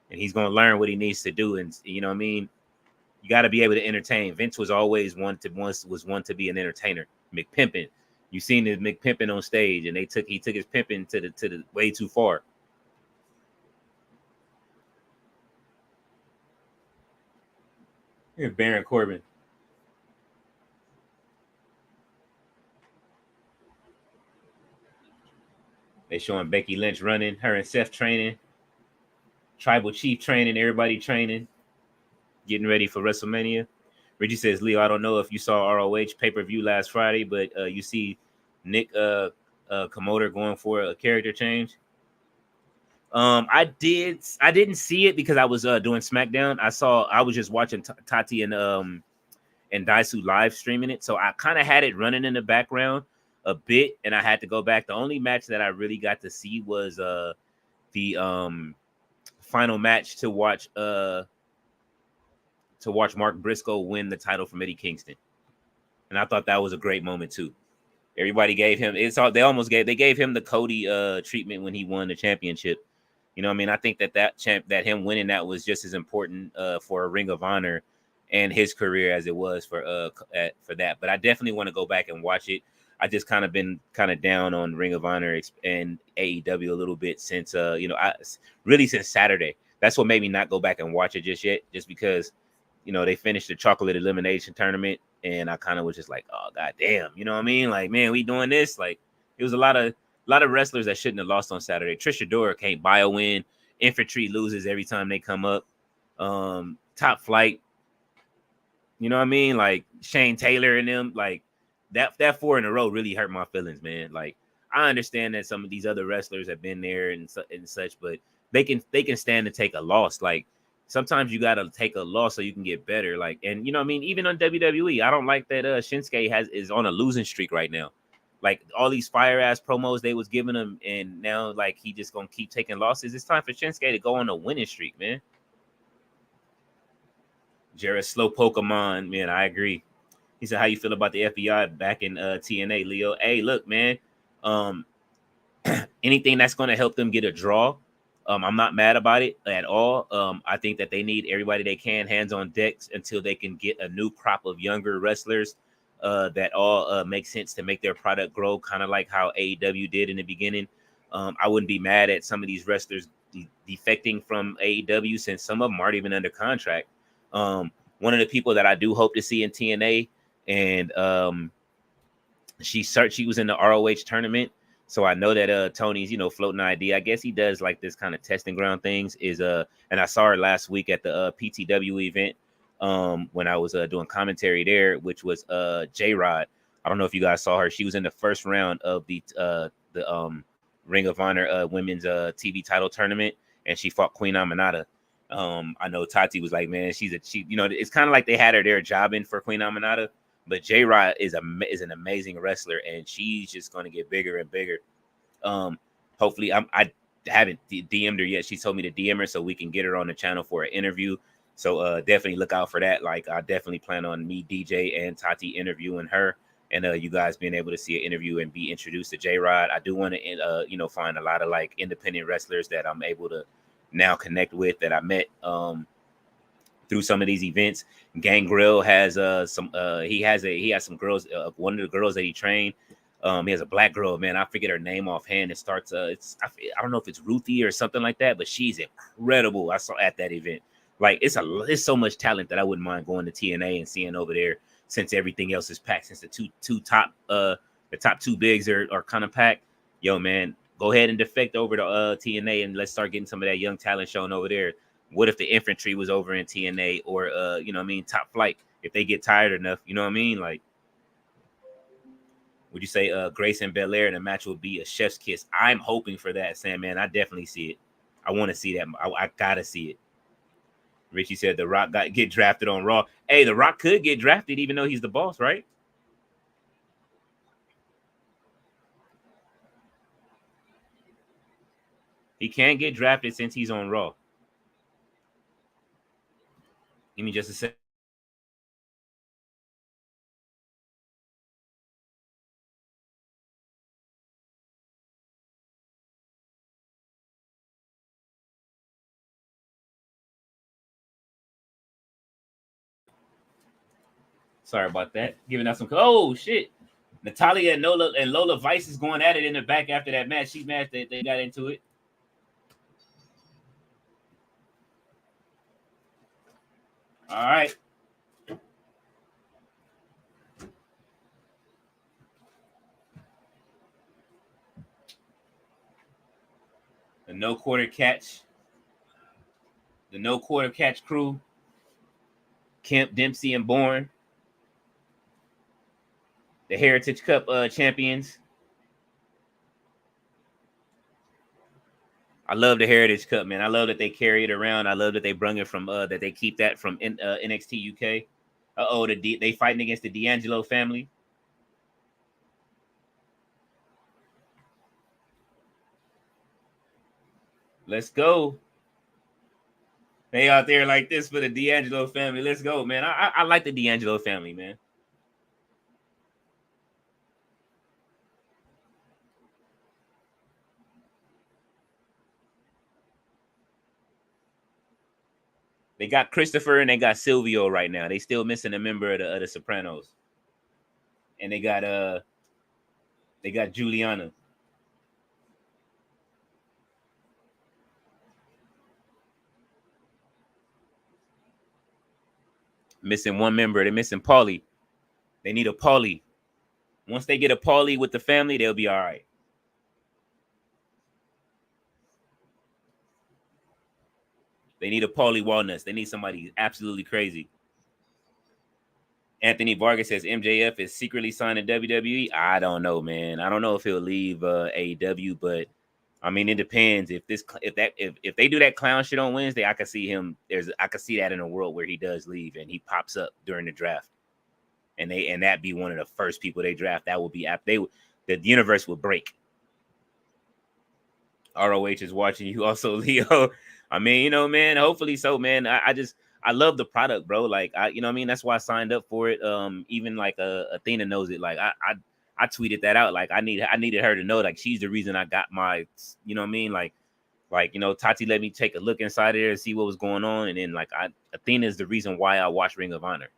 and he's going to learn what he needs to do. And you know what I mean? You got to be able to entertain. Vince was always one to be an entertainer. McPimpin, you seen the McPimpin on stage, and he took his pimping to the way too far. Here's Baron Corbin. They showing Becky Lynch running, her and Seth training, Tribal Chief training, everybody training, getting ready for WrestleMania. Reggie says, Leo, I don't know if you saw ROH pay-per-view last Friday, but you see Nick Komodo going for a character change. I didn't see it because I was doing SmackDown. I was just watching Tati and Daisu live streaming it, so I kind of had it running in the background a bit, and I had to go back. The only match that I really got to see was the final match to watch Mark Briscoe win the title from Eddie Kingston, and I thought that was a great moment too. Everybody gave him they gave him the Cody treatment when he won the championship. You know what I mean? I think that him winning that was just as important for a Ring of Honor and his career as it was for that. But I definitely want to go back and watch it. I just kind of been down on Ring of Honor and AEW a little bit since really since Saturday. That's what made me not go back and watch it just yet, just because they finished the chocolate elimination tournament, and I kind of was just like, oh god damn, you know what I mean? Like, man, we doing this? Like, it was a lot of wrestlers that shouldn't have lost on Saturday. Trisha Dora can't buy a win. Infantry loses every time they come up. Top Flight, you know what I mean? Like Shane Taylor and them, like that 4 in a row really hurt my feelings, man. Like, I understand that some of these other wrestlers have been there and such, but they can stand to take a loss. Like, sometimes you gotta take a loss so you can get better. Like, and you know what I mean? Even on WWE, I don't like that Shinsuke is on a losing streak right now. Like all these fire ass promos they was giving him, and now like he just gonna keep taking losses. It's time for Shinsuke to go on a winning streak, man. Jared Slow Pokemon, man, I agree. He said, "How you feel about the FBI back in TNA, Leo?" Hey, look, man. Um, anything that's going to help them get a draw, I'm not mad about it at all. I think that they need everybody they can hands on decks until they can get a new crop of younger wrestlers that all make sense to make their product grow, kind of like how AEW did in the beginning. I wouldn't be mad at some of these wrestlers defecting from AEW since some of them aren't even under contract. One of the people that I do hope to see in TNA, and she was in the ROH tournament. So I know that Tony's, floating an idea. I guess he does like this kind of testing ground things. And I saw her last week at the PTW event when I was doing commentary there, which was J-Rod. I don't know if you guys saw her. She was in the first round of the Ring of Honor women's TV title tournament, and she fought Queen Aminata. I know Tati was like, man, it's kind of like they had her there jobbing for Queen Aminata. But J-Rod is an amazing wrestler, and she's just going to get bigger and bigger. Hopefully, I haven't DM'd her yet. She told me to DM her so we can get her on the channel for an interview. So definitely look out for that. Like, I definitely plan on me, DJ, and Tati interviewing her, and you guys being able to see an interview and be introduced to J-Rod. I do want to, find a lot of like independent wrestlers that I'm able to now connect with that I met through some of these events. Gangrel has he has some girls. One of the girls that he trained, he has a black girl, man. I forget her name offhand. It starts I don't know if it's Ruthie or something like that, but she's incredible. I saw at that event. Like it's so much talent that I wouldn't mind going to TNA and seeing over there since everything else is packed. Since the top two bigs are kind of packed. Yo, man, go ahead and defect over to TNA and let's start getting some of that young talent shown over there. What if the infantry was over in TNA or Top Flight? If they get tired enough, you know what I mean? Like, would you say Grace and Belair in a match would be a chef's kiss? I'm hoping for that, Sam, man. I definitely see it. I want to see that. I gotta see it. Richie said The Rock get drafted on Raw. Hey, The Rock could get drafted even though he's the boss, right? He can't get drafted since he's on Raw. Give me just a second. Sorry about that. Giving out some. Oh shit! Natalia and Lola Vice is going at it in the back after that match. She's mad that they got into it. All right. The no quarter catch. The no quarter catch crew. Kemp, Dempsey, and Bourne. The Heritage Cup champions. I love the Heritage Cup, man. I love that they carry it around. I love that they bring it from that they keep that from NXT UK. They fighting against the D'Angelo family. Let's go. They out there like this for the D'Angelo family. Let's go, man. I like the D'Angelo family, man. They got Christopher and they got Silvio right now. They still missing a member of the Sopranos. And they got Juliana. Missing one member. They're missing Paulie. They need a Paulie. Once they get a Paulie with the family, they'll be all right. They need a Paulie Walnuts. They need somebody absolutely crazy. Anthony Vargas says MJF is secretly signed to WWE. I don't know, man. I don't know if he'll leave AEW, but I mean, it depends. If they do that clown shit on Wednesday, I could see him. I could see that in a world where he does leave and he pops up during the draft, and that be one of the first people they draft. That will be the universe will break. ROH is watching you also, Leo. I mean, man, hopefully so, man. I love the product, bro. Like, that's why I signed up for it. Even like Athena knows it. Like, I tweeted that out. Like, I needed her to know, like, she's the reason I got my, like, Tati let me take a look inside there and see what was going on. And then, like, Athena is the reason why I watch Ring of Honor.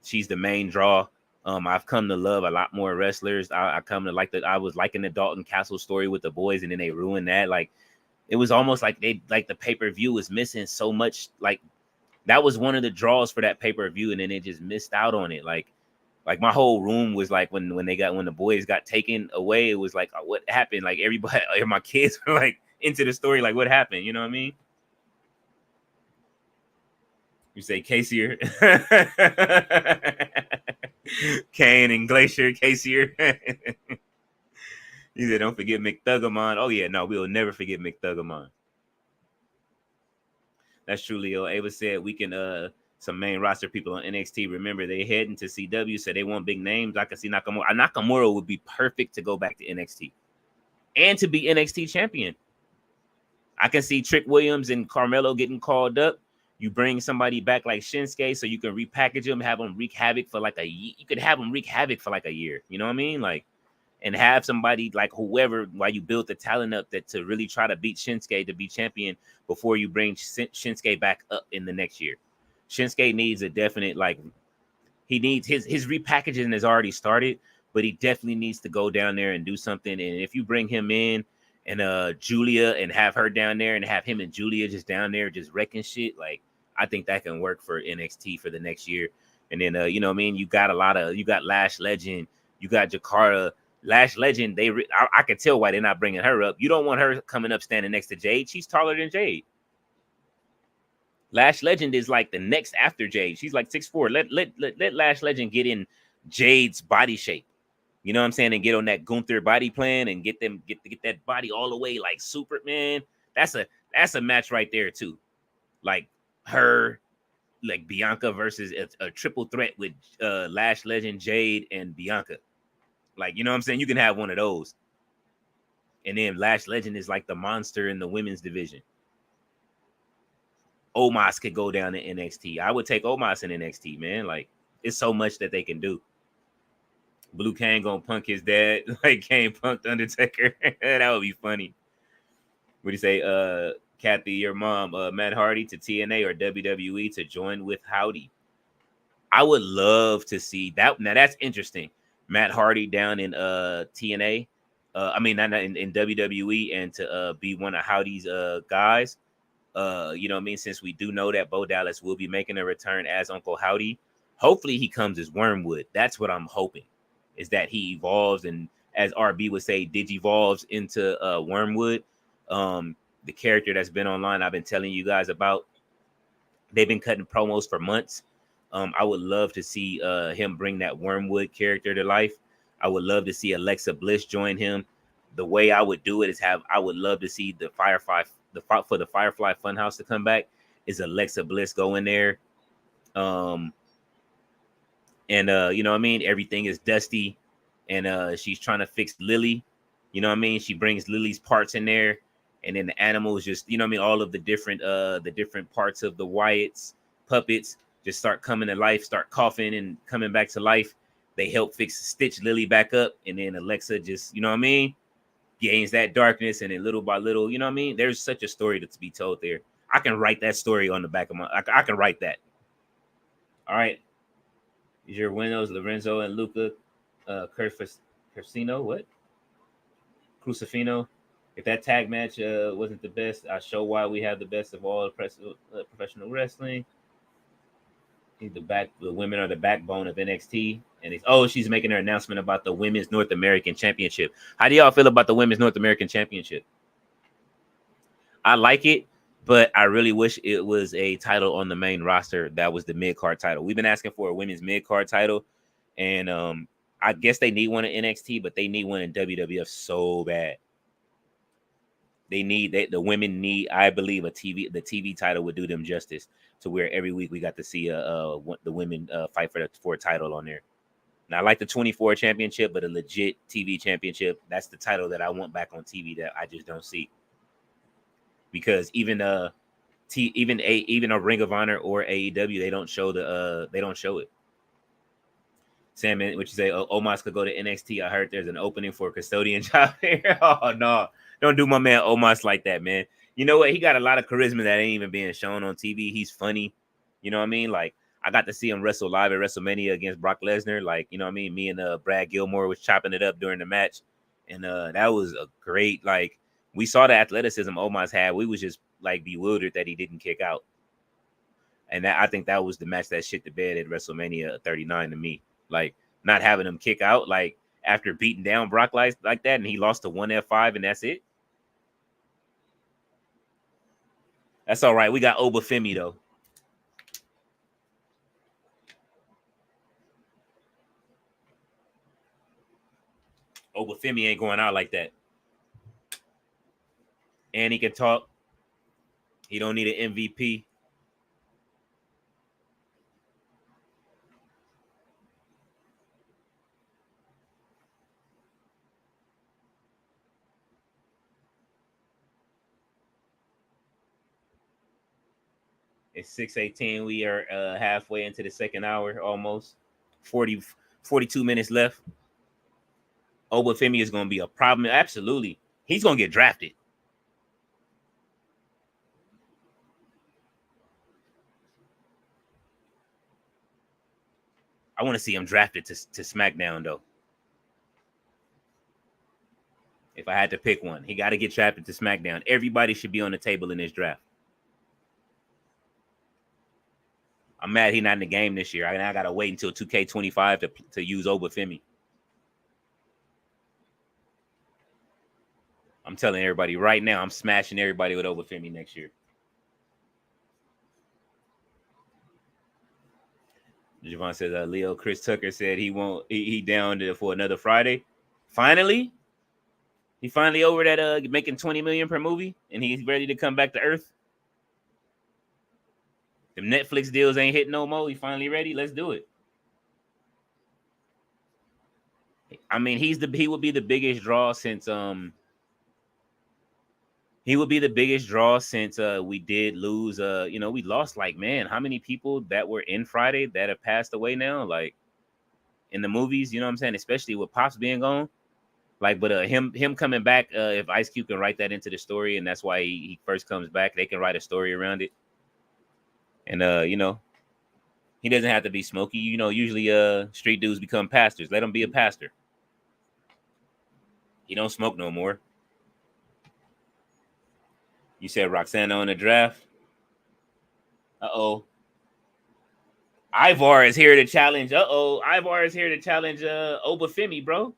She's the main draw. I've come to love a lot more wrestlers. I come to like I was liking the Dalton Castle story with the boys, and then they ruined that. Like, it was almost like the pay-per-view was missing so much. Like, that was one of the draws for that pay-per-view, and then they just missed out on it. Like my whole room was like when the boys got taken away, it was like, what happened? Like, everybody, my kids were like into the story, like, what happened? You know what I mean? You say Casier. Kane and Glacier, Casier. He said, don't forget McThugamon. Oh, yeah, no, we'll never forget McThugamon. That's true, Leo. Ava said we can some main roster people on NXT. Remember, they heading to CW, so they want big names. I can see Nakamura. Nakamura would be perfect to go back to NXT and to be NXT champion. I can see Trick Williams and Carmelo getting called up. You bring somebody back like Shinsuke, so you can repackage them, have them wreak havoc for like a year. You could have them wreak havoc for like a year. You know what I mean? Like, and have somebody like whoever, while you build the talent up, that to really try to beat Shinsuke to be champion before you bring Shinsuke back up in the next year. Shinsuke needs a definite, like, he needs his repackaging has already started, but he definitely needs to go down there and do something. And if you bring him in and Julia and have her down there and have him and Julia just down there just wrecking shit, like, I think that can work for NXT for the next year. And then you know what I mean, you got Lash Legend, you got Jakara. Lash Legend, I can tell why they're not bringing her up. You don't want her coming up standing next to Jade. She's taller than Jade. Lash Legend is like the next after Jade. She's like 6'4". Let Lash Legend get in Jade's body shape. You know what I'm saying? And get on that Gunther body plan and get that body all the way like Superman. That's a match right there too. Like her, like Bianca versus a triple threat with Lash Legend, Jade, and Bianca. Like, you know what I'm saying? You can have one of those. And then Lash Legend is like the monster in the women's division. Omos could go down to NXT. I would take Omos in NXT, man. Like, it's so much that they can do. Blue Kane gonna punk his dad like Kane punked Undertaker. That would be funny. What do you say? Kathy, your mom, Matt Hardy to TNA or WWE to join with Howdy. I would love to see that. Now that's interesting. Matt Hardy down in TNA. I mean, not in WWE, and to be one of Howdy's guys. You know what I mean? Since we do know that Bo Dallas will be making a return as Uncle Howdy. Hopefully he comes as Wormwood. That's what I'm hoping, is that he evolves, and as RB would say, digivolves into Wormwood. The character that's been online, I've been telling you guys about. They've been cutting promos for months. I would love to see him bring that Wormwood character to life. I would love to see Alexa Bliss join him. The way I would do it is I would love to see the Firefly Funhouse to come back. Is Alexa Bliss go in there? And you know what I mean? Everything is dusty, and she's trying to fix Lily. You know what I mean? She brings Lily's parts in there, and then the animals just, you know what I mean? All of the different parts of the Wyatt's puppets just start coming to life, start coughing and coming back to life. They help stitch Lily back up, and then Alexa just, you know what I mean, gains that darkness, and then little by little, you know what I mean? There's such a story to be told there. I can write that story on the back of I can write that. All right. Is your Windows, Lorenzo and Luca Cursino? What? Crucifino? If that tag match wasn't the best, I'll show why we have the best of all professional wrestling. The women are the backbone of NXT. And she's making her announcement about the Women's North American Championship. How do y'all feel about the Women's North American Championship? I like it, but I really wish it was a title on the main roster that was the mid-card title. We've been asking for a women's mid-card title, and I guess they need one in NXT, but they need one in WWF so bad. The women need, I believe, the TV title would do them justice to where every week we got to see the women fight for a title on there. Now I like the 24 championship, but a legit TV championship, that's the title that I want back on TV that I just don't see. Because even a Ring of Honor or AEW, they don't show it. Sam, what you say? Omos could go to NXT. I heard there's an opening for a custodian job here. Oh no, don't do my man Omos like that, man. You know what? He got a lot of charisma that ain't even being shown on TV. He's funny. You know what I mean? Like, I got to see him wrestle live at WrestleMania against Brock Lesnar. Like, you know what I mean? Me and Brad Gilmore was chopping it up during the match, and that was a great, like, we saw the athleticism Omos had. We was just like bewildered that he didn't kick out, and I think that was the match that shit the bed at WrestleMania 39 to me. Like, not having him kick out, like, after beating down Brock like that, and he lost to one F5, and that's it. That's all right. We got Obafemi, though. Obafemi ain't going out like that. And he can talk. He don't need an MVP. It's 6:18. We are halfway into the second hour, almost 42 minutes left. Obafemi is going to be a problem. Absolutely. He's going to get drafted. I want to see him drafted to SmackDown, though. If I had to pick one, he got to get drafted to SmackDown. Everybody should be on the table in this draft. I'm mad he's not in the game this year. I got to wait until 2K25 to use Obafemi. I'm telling everybody right now, I'm smashing everybody with Obafemi next year. Javon says, Leo, Chris Tucker said he down for another Friday. Finally? He finally over that making $20 million per movie, and he's ready to come back to Earth. The Netflix deals ain't hitting no more. He finally ready. Let's do it. I mean, he would be the biggest draw since we did lose. We lost, like, man, how many people that were in Friday that have passed away now, like, in the movies, you know what I'm saying? Especially with Pops being gone. Like, but him coming back, if Ice Cube can write that into the story, and that's why he first comes back, they can write a story around it. And he doesn't have to be Smokey. Usually street dudes become pastors. Let him be a pastor. He don't smoke no more. You said Roxana on the draft. Uh-oh. Ivar is here to challenge. Ivar is here to challenge Obafemi, bro.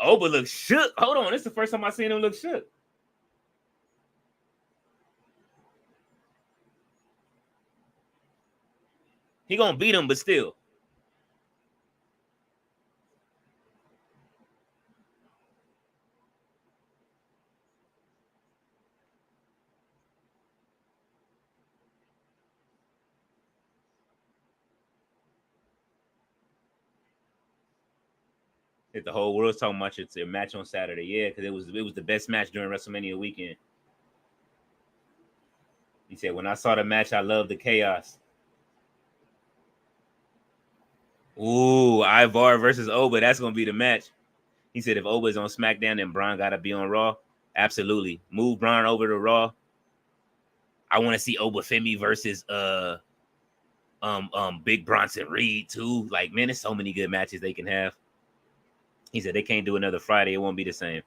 Oba looks shook. Hold on. This is the first time I seen him look shook. He gonna beat him, but still. If the whole world's talking about it's a match on Saturday, yeah, because it was the best match during WrestleMania weekend. He said, when I saw the match, I loved the chaos. Ooh, Ivar versus Oba. That's going to be the match. He said, if Oba's on SmackDown, then Braun got to be on Raw. Absolutely. Move Braun over to Raw. I want to see Obafemi versus Big Bronson Reed, too. Like, man, there's so many good matches they can have. He said they can't do another Friday. It won't be the same.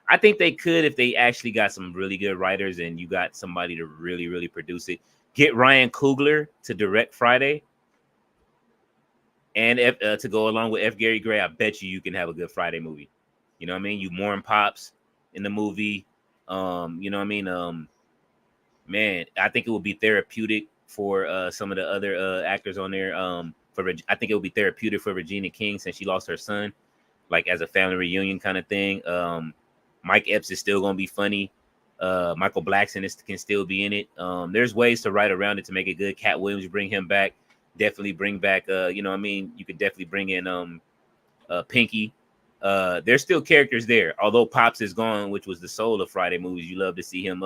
I think they could if they actually got some really good writers and you got somebody to really, really produce it. Get Ryan Coogler to direct Friday. And to go along with F. Gary Gray, I bet you can have a good Friday movie. You know what I mean? You mourn Pops in the movie. You know what I mean? Man, I think it would be therapeutic for some of the other actors on there. I think it would be therapeutic for Regina King since she lost her son. like as a family reunion kind of thing. Mike Epps is still gonna be funny. Michael Blackson can still be in it. There's ways to write around it to make it good. Cat Williams, bring him back. Definitely bring back. You know what I mean? You could definitely bring in Pinky. There's still characters there. Although Pops is gone, which was the soul of Friday movies. You love to see him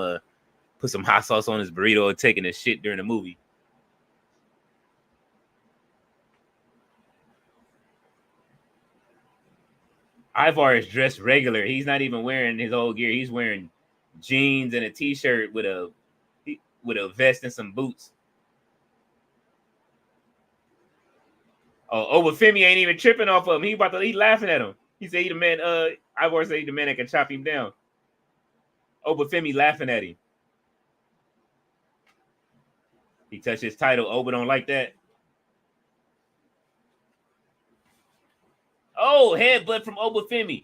put some hot sauce on his burrito and taking a shit during the movie. Ivar is dressed regular. He's not even wearing his old gear. He's wearing jeans and a t-shirt with a vest and some boots. Oh, Obafemi ain't even tripping off of him. He laughing at him. He said he the man. Ivar said he the man that can chop him down. Obafemi laughing at him. He touched his title. Oba don't like that. Oh, headbutt from Obafemi.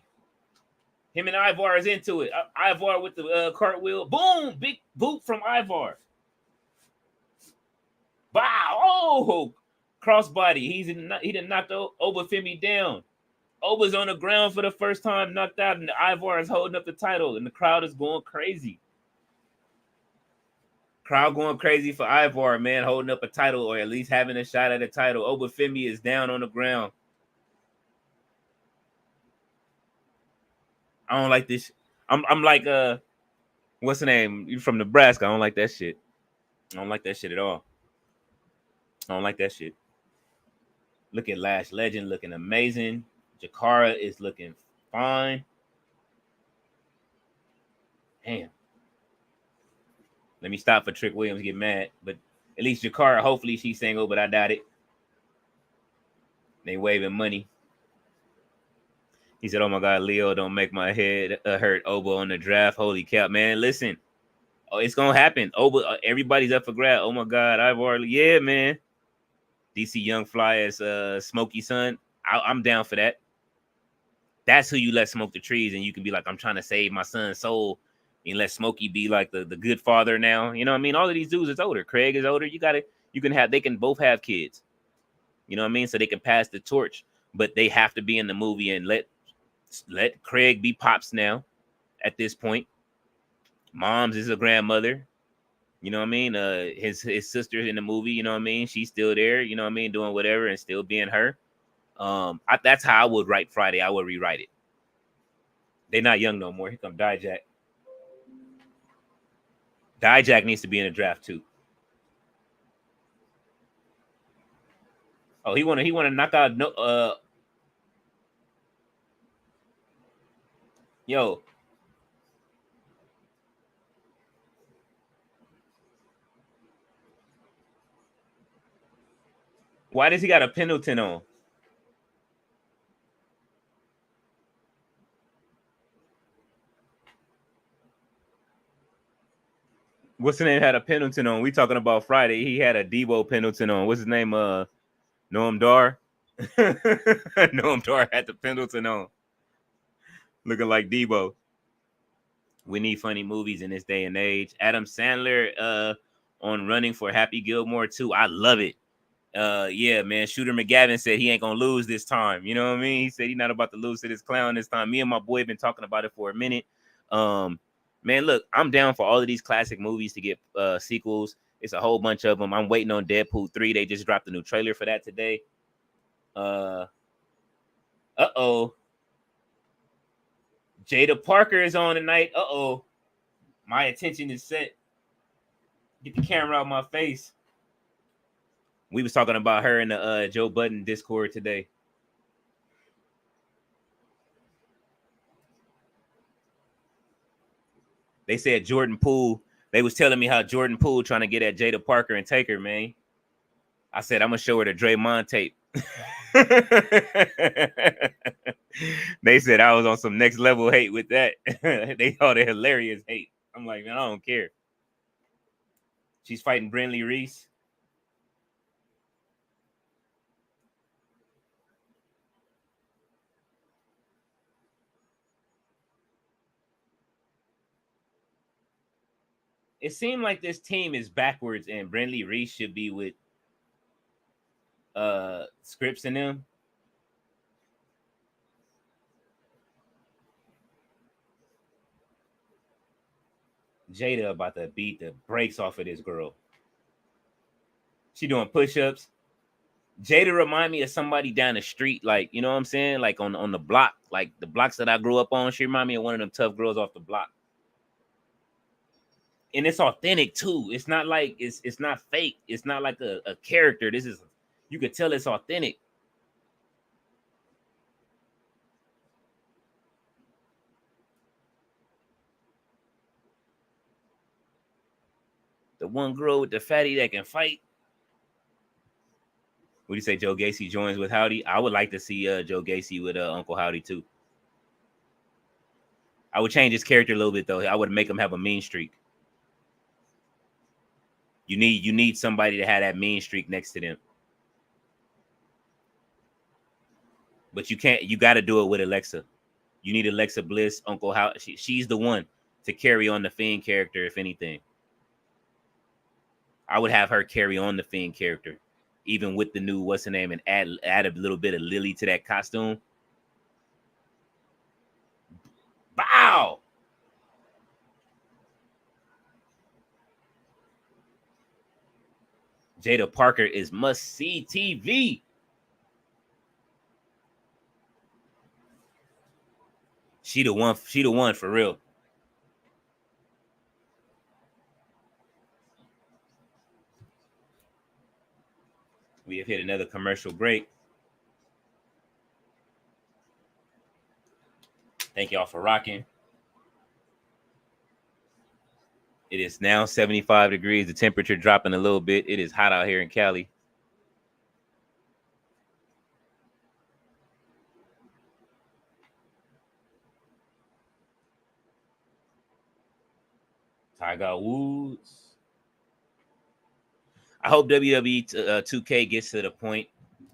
Him and Ivar is into it. Ivar with the cartwheel. Boom! Big boot from Ivar. Wow! Oh! Crossbody. He didn't knock Obafemi down. Oba's on the ground for the first time, knocked out, and Ivar is holding up the title, and the crowd is going crazy. Crowd going crazy for Ivar, man, holding up a title or at least having a shot at a title. Obafemi is down on the ground. I don't like this. I'm like what's the name? You from Nebraska? I don't like that shit. I don't like that shit at all. I don't like that shit. Look at Lash Legend looking amazing. Jakara is looking fine. Damn. Let me stop for Trick Williams get mad. But at least Jakara, hopefully she's single, but I doubt it. They waving money. He said, oh my God, Leo, don't make my head hurt. Oba on the draft. Holy cow, man. Listen. Oh, it's going to happen. Oba, everybody's up for grab. Oh my God, yeah, man. DC Young Fly as Smokey son. I'm down for that. That's who you let smoke the trees, and you can be like, I'm trying to save my son's soul, and let Smokey be like the good father now. You know what I mean? All of these dudes is older. Craig is older. They can both have kids. You know what I mean? So they can pass the torch, but they have to be in the movie and let Craig be Pops now at this point. Mom's is a grandmother. You know what I mean? His sister in the movie, you know what I mean? She's still there, you know what I mean, doing whatever and still being her. That's how I would write Friday. I would rewrite it. They're not young no more. Here come Dijak. Dijak needs to be in the draft too. Oh, he wanna knock out yo. Why does he got a Pendleton on? What's the name had a Pendleton on? We talking about Friday. He had a Debo Pendleton on. What's his name? Noam Dar. Noam Dar had the Pendleton on. Looking like Debo. We need funny movies in this day and age. Adam Sandler on Running for Happy Gilmore 2. I love it. Yeah, man. Shooter McGavin said he ain't gonna lose this time. You know what I mean? He said he's not about to lose to this clown this time. Me and my boy been talking about it for a minute. Man, look, I'm down for all of these classic movies to get sequels. It's a whole bunch of them. I'm waiting on Deadpool 3. They just dropped a new trailer for that today. Uh-oh. Jada Parker is on tonight. Uh-oh. My attention is set. Get the camera out of my face. We was talking about her in the Joe Budden Discord today. They said Jordan Poole. They was telling me how Jordan Poole trying to get at Jada Parker and take her, man. I said, I'm going to show her the Draymond tape. They said I was on some next level hate with that. They called it hilarious hate. I'm like, man, I don't care. She's fighting Brinley Reese. It seemed like this team is backwards and Brinley Reese should be with Scripps and them. Jada about to beat the brakes off of this girl. She doing push-ups. Jada remind me of somebody down the street, like, you know what I'm saying? Like on the block, like the blocks that I grew up on. She remind me of one of them tough girls off the block. And it's authentic too. It's not like it's not fake. It's not like a character. This is, you could tell it's authentic. The one girl with the fatty that can fight. What do you say, Joe Gacy joins with Howdy? I would like to see Joe Gacy with Uncle Howdy too. I would change his character a little bit though. I would make him have a mean streak. You need somebody to have that mean streak next to them. But you can't. You got to do it with Alexa. You need Alexa Bliss, Uncle Howdy. She's the one to carry on the Fiend character, if anything. I would have her carry on the Fiend character, even with the new what's her name, and add a little bit of Lily to that costume. Bow. Jada Parker is must-see TV. She the one. She the one for real. We have hit another commercial break. Thank y'all for rocking. It is now 75 degrees. The temperature dropping a little bit. It is hot out here in Cali. Tiger Woods. I hope WWE 2K gets to the point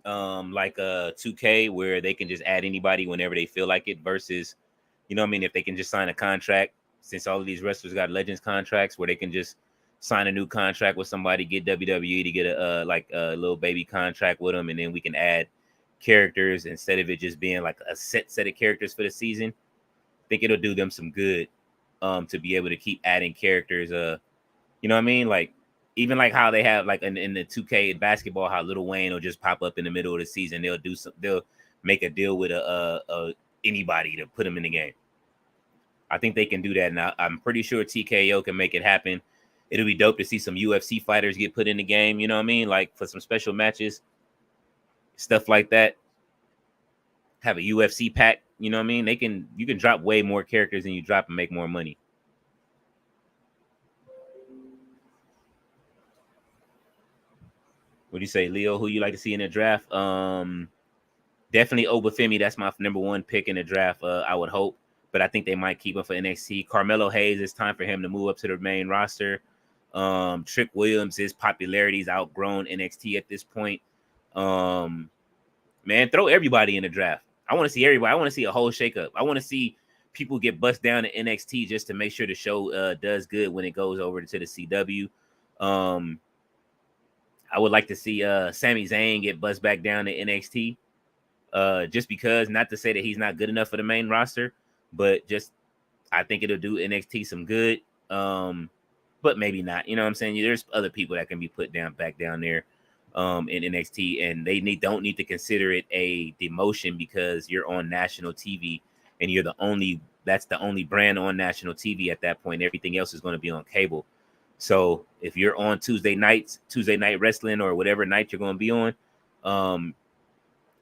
like 2K where they can just add anybody whenever they feel like it versus, you know what I mean, if they can just sign a contract, since all of these wrestlers got Legends contracts where they can just sign a new contract with somebody, get WWE to get a like a little baby contract with them, and then we can add characters instead of it just being like a set of characters for the season. I think it'll do them some good to be able to keep adding characters. You know what I mean? Like even like how they have like in the 2K basketball, how Lil Wayne will just pop up in the middle of the season. They'll make a deal with a anybody to put them in the game. I think they can do that now. I'm pretty sure TKO can make it happen. It'll be dope to see some UFC fighters get put in the game. You know what I mean? Like for some special matches, stuff like that. Have a UFC pack. You know what I mean? You can drop way more characters than you drop and make more money. What do you say, Leo? Who you like to see in the draft? Definitely Obafemi. That's my number one pick in the draft. I would hope, but I think they might keep him for NXT. Carmelo Hayes. It's time for him to move up to the main roster. Trick Williams, his popularity's outgrown NXT at this point. Man, throw everybody in the draft. I want to see everybody. I want to see a whole shakeup. I want to see people get bust down to NXT just to make sure the show does good when it goes over to the CW. I would like to see Sami Zayn get bust back down to NXT. Just because, not to say that he's not good enough for the main roster, but just I think it'll do NXT some good. But maybe not. You know what I'm saying? There's other people that can be put back down there in NXT, and they don't need to consider it a demotion because you're on national TV and that's the only brand on national TV at that point. Everything else is going to be on cable. So if you're on Tuesday Night Wrestling or whatever night you're going to be on,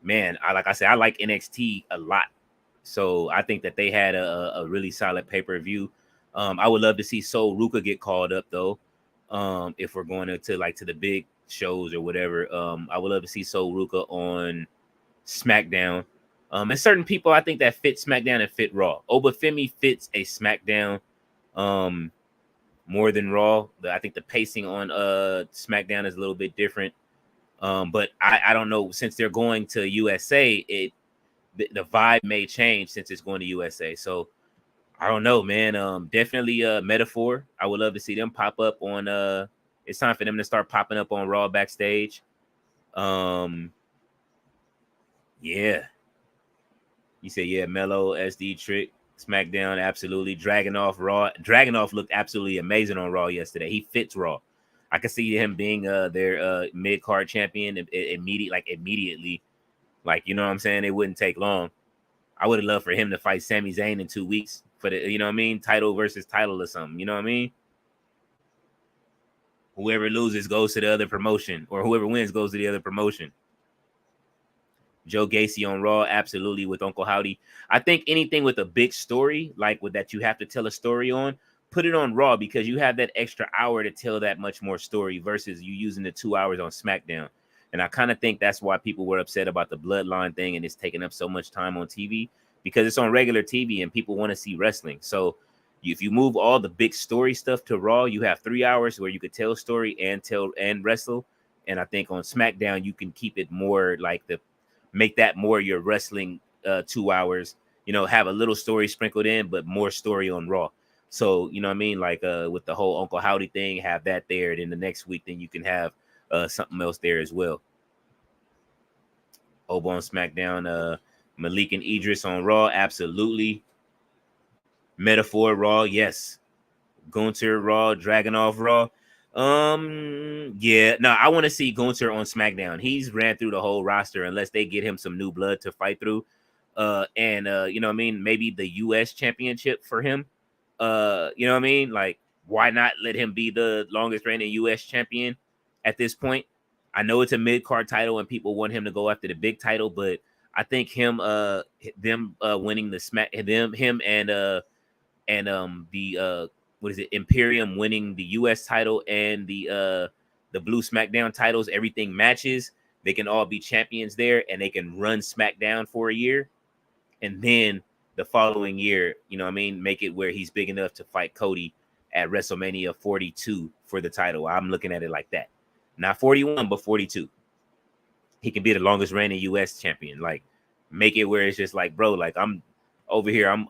man, I like NXT a lot. So I think that they had a really solid pay-per-view. I would love to see Sol Ruka get called up though. If we're going to the big shows or whatever, I would love to see Sol Ruka on SmackDown. And certain people I think that fit SmackDown and fit Raw. Obafemi fits a SmackDown more than Raw. I think the pacing on SmackDown is a little bit different. But I don't know, since they're going to USA, the vibe may change since it's going to USA. So I don't know, man. Definitely Metaphor. I would love to see them pop up on it's time for them to start popping up on Raw backstage. Yeah. You say, yeah, Mello, SD Trick. SmackDown, absolutely. Dragunov, Raw. Dragunov looked absolutely amazing on Raw yesterday. He fits Raw. I could see him being their mid card champion immediately. Like, you know what I'm saying? It wouldn't take long. I would have loved for him to fight Sami Zayn in 2 weeks for the, you know what I mean? Title versus title or something. You know what I mean? Whoever loses goes to the other promotion, or whoever wins goes to the other promotion. Joe Gacy on Raw, absolutely, with Uncle Howdy. I think anything with a big story, like with that you have to tell a story on, put it on Raw, because you have that extra hour to tell that much more story versus you using the 2 hours on SmackDown. And I kind of think that's why people were upset about the Bloodline thing and it's taking up so much time on TV, because it's on regular TV and people want to see wrestling. So if you move all the big story stuff to Raw, you have 3 hours where you could tell a story and wrestle. And I think on SmackDown, you can keep it more like make that more your wrestling 2 hours, you know, have a little story sprinkled in, but more story on Raw. So, you know what I mean? Like with the whole Uncle Howdy thing, have that there. And then the next week, then you can have something else there as well. Over on SmackDown, Malik and Idris on Raw, absolutely. Metaphor Raw, yes. Gunther Raw, Dragunov Raw. Yeah, no, I want to see Gunther on SmackDown. He's ran through the whole roster unless they get him some new blood to fight through. And you know what I mean? Maybe the US championship for him. You know what I mean? Like, why not let him be the longest reigning US champion at this point? I know it's a mid-card title and people want him to go after the big title, but I think him winning the him and the what is it, Imperium winning the US title and the Blue SmackDown titles, everything matches. They can all be champions there and they can run SmackDown for a year. And then the following year, you know what I mean, make it where he's big enough to fight Cody at WrestleMania 42 for the title. I'm looking at it like that. Not 41, but 42. He can be the longest reigning US champion. Like, make it where it's just like, bro, like, I'm over here.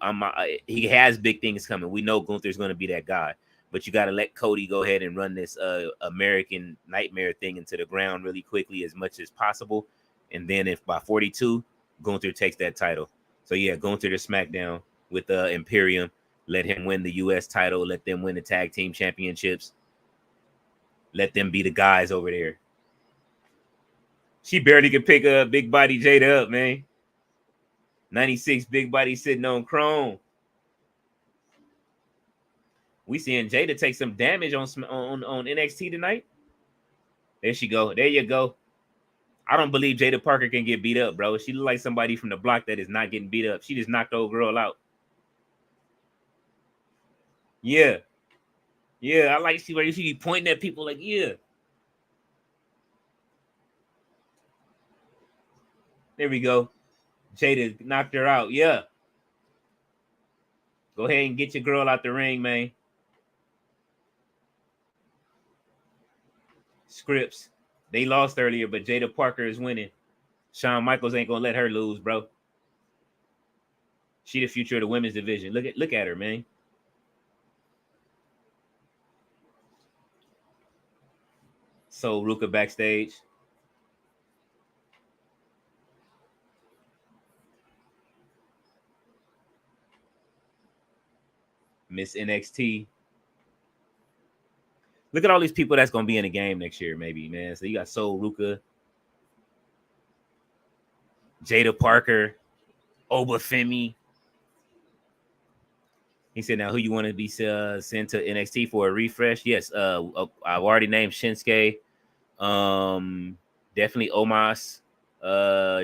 He has big things coming. We know Gunther's going to be that guy, but you got to let Cody go ahead and run this American Nightmare thing into the ground really quickly as much as possible. And then if by 42, Gunther takes that title. So yeah, Gunther to SmackDown with Imperium. Let him win the US title. Let them win the tag team championships. Let them be the guys over there. She barely could pick a big body Jada up, man. 96 big body sitting on Chrome. We seeing Jada take some damage on NXT tonight. There she go. There you go. I don't believe Jada Parker can get beat up, bro. She look like somebody from the block that is not getting beat up. She just knocked the old girl out. Yeah. Yeah, I like see where she be pointing at people like, yeah. There we go. Jada knocked her out. Yeah. Go ahead and get your girl out the ring, man. Scripps. They lost earlier, but Jada Parker is winning. Shawn Michaels ain't gonna let her lose, bro. She the future of the women's division. Look at her, man. So Ruka backstage. Miss NXT. Look at all these people that's gonna be in the game next year, maybe, man. So you got Soul Ruka, Jada Parker, Obafemi. He said, "Now, who you want to be sent to NXT for a refresh?" Yes, I've already named Shinsuke. Definitely Omos.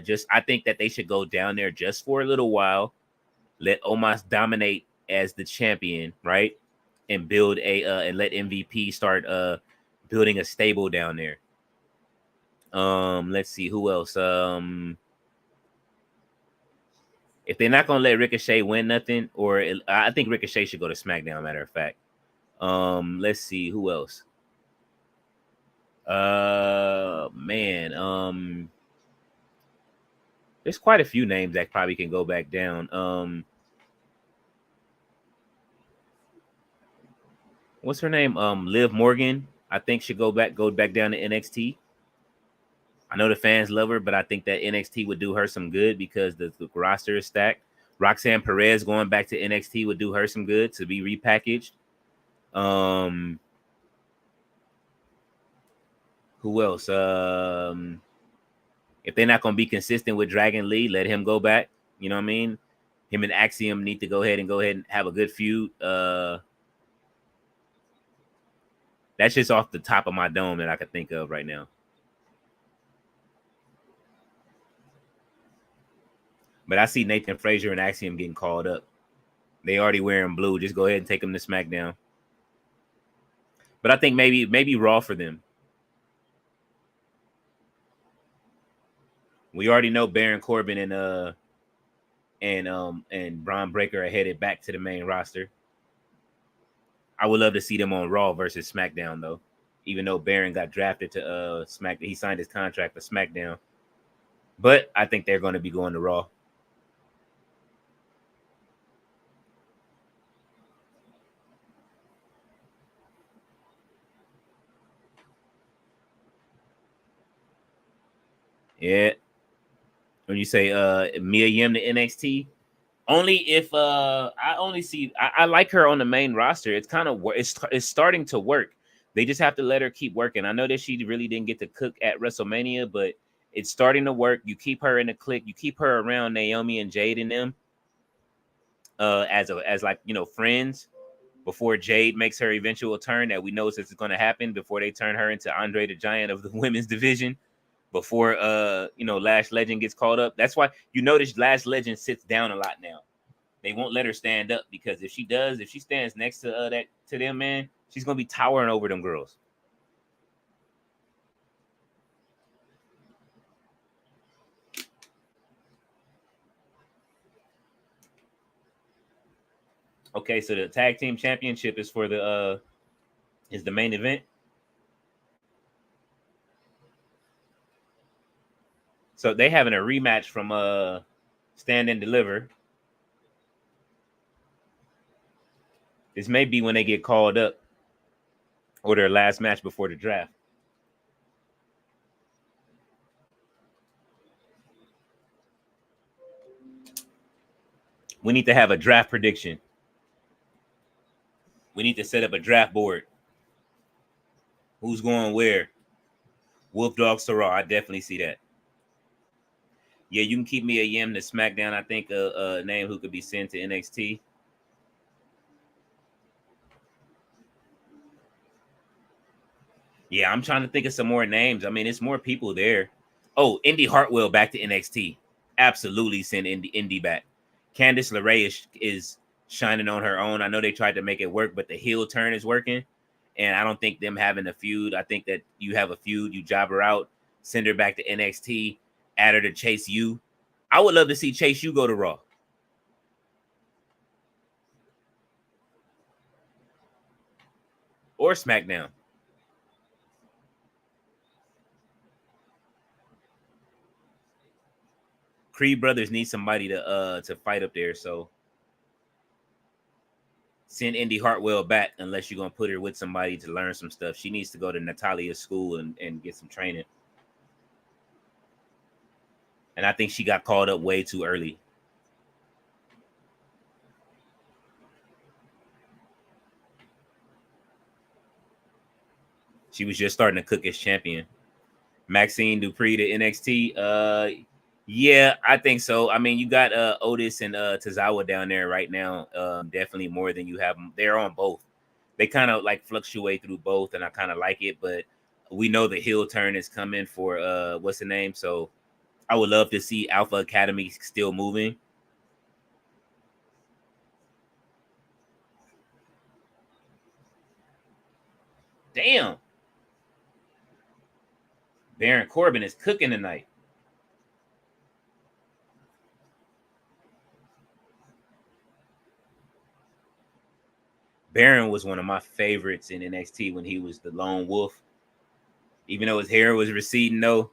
Just I think that they should go down there just for a little while, let Omos dominate as the champion, right? And build and let MVP start building a stable down there. Let's see who else. If they're not gonna let Ricochet win nothing, I think Ricochet should go to SmackDown. Matter of fact, let's see who else. Man, there's quite a few names that probably can go back down. What's her name? Liv Morgan, I think should go back down to NXT. I know the fans love her, but I think that NXT would do her some good because the roster is stacked. Roxanne Perez going back to NXT would do her some good to be repackaged. Who else? If they're not going to be consistent with Dragon Lee, let him go back. You know what I mean? Him and Axiom need to go ahead and have a good feud. That's just off the top of my dome that I could think of right now. But I see Nathan Frazier and Axiom getting called up. They already wearing blue. Just go ahead and take them to SmackDown. But I think maybe Raw for them. We already know Baron Corbin and Braun Breaker are headed back to the main roster. I would love to see them on Raw versus SmackDown though. Even though Baron got drafted to SmackDown, he signed his contract for SmackDown. But I think they're going to be going to Raw. Yeah. When you say Mia Yim to NXT, only if I like her on the main roster. It's kind of it's starting to work. They just have to let her keep working. I know that she really didn't get to cook at WrestleMania, but it's starting to work. You keep her in the clique. You keep her around Naomi and Jade and them as like, you know, friends before Jade makes her eventual turn that we know is going to happen before they turn her into Andre the Giant of the women's division. Before you know, Lash Legend gets called up. That's why you notice Lash Legend sits down a lot now. They won't let her stand up because if she stands next to them, man, she's gonna be towering over them girls. Okay, so the tag team championship is for the main event. So they having a rematch from Stand and Deliver. This may be when they get called up or their last match before the draft. We need to have a draft prediction. We need to set up a draft board. Who's going where? Wolf Dog Sarah. I definitely see that. Yeah, you can keep Mia Yim to SmackDown. I think a name who could be sent to NXT. Yeah, I'm trying to think of some more names. I mean, it's more people there. Oh, Indy Hartwell back to NXT. Absolutely send Indy back. Candice LeRae is shining on her own. I know they tried to make it work, but the heel turn is working. And I don't think them having a feud. I think that you have a feud, you job her out, send her back to NXT, add her to Chase U. I would love to see Chase U go to Raw. Or SmackDown. Creed brothers need somebody to fight up there, so send Indy Hartwell back unless you're gonna put her with somebody to learn some stuff. She needs to go to Natalia's school and get some training. And I think she got called up way too early. She was just starting to cook as champion. Maxine Dupree to NXT. Yeah, I think so. I mean, you got Otis and Tozawa down there right now. Definitely more than you have them. They're on both. They kind of like fluctuate through both, and I kind of like it. But we know the heel turn is coming for what's the name? So I would love to see Alpha Academy still moving. Damn. Baron Corbin is cooking tonight. Baron was one of my favorites in NXT when he was the lone wolf. Even though his hair was receding, though,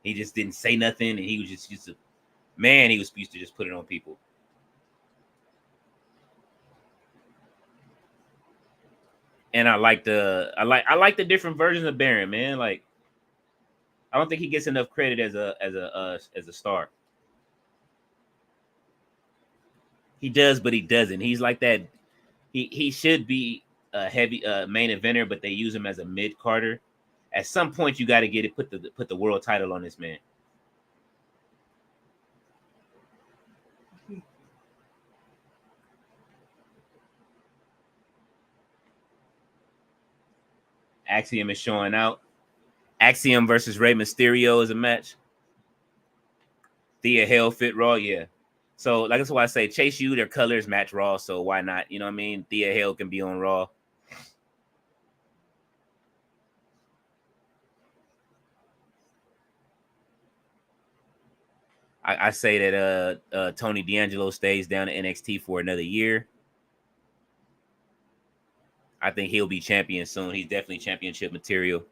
he just didn't say nothing, and he was just used to, man, he was used to just put it on people. And I like the different versions of Baron, man. Like, I don't think he gets enough credit as a star. He does, but he doesn't. He's like that. He should be a heavy main eventer, but they use him as a mid carder. At some point, you got to get it. Put the world title on this man. Axiom is showing out. Axiom versus Rey Mysterio is a match. Thea Hale fit Raw, yeah. So like that's why I say Chase U, their colors match Raw, so why not? You know what I mean? Thea Hale can be on Raw. I say that Tony D'Angelo stays down at NXT for another year. I think he'll be champion soon. He's definitely championship material.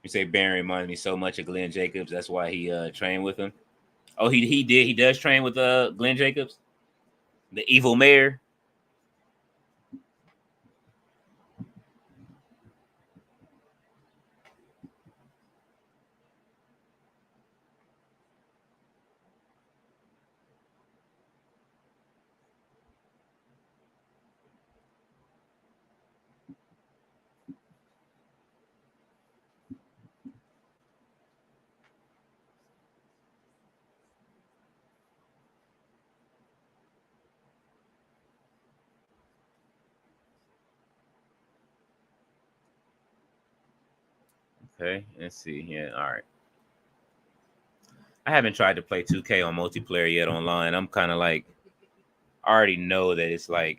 You say Baron reminds me so much of Glenn Jacobs. That's why he trained with him. Oh, he did. He does train with Glenn Jacobs, the evil mayor. Okay, let's see. Yeah, all right. I haven't tried to play 2K on multiplayer yet online. I'm kind of like, I already know that it's like,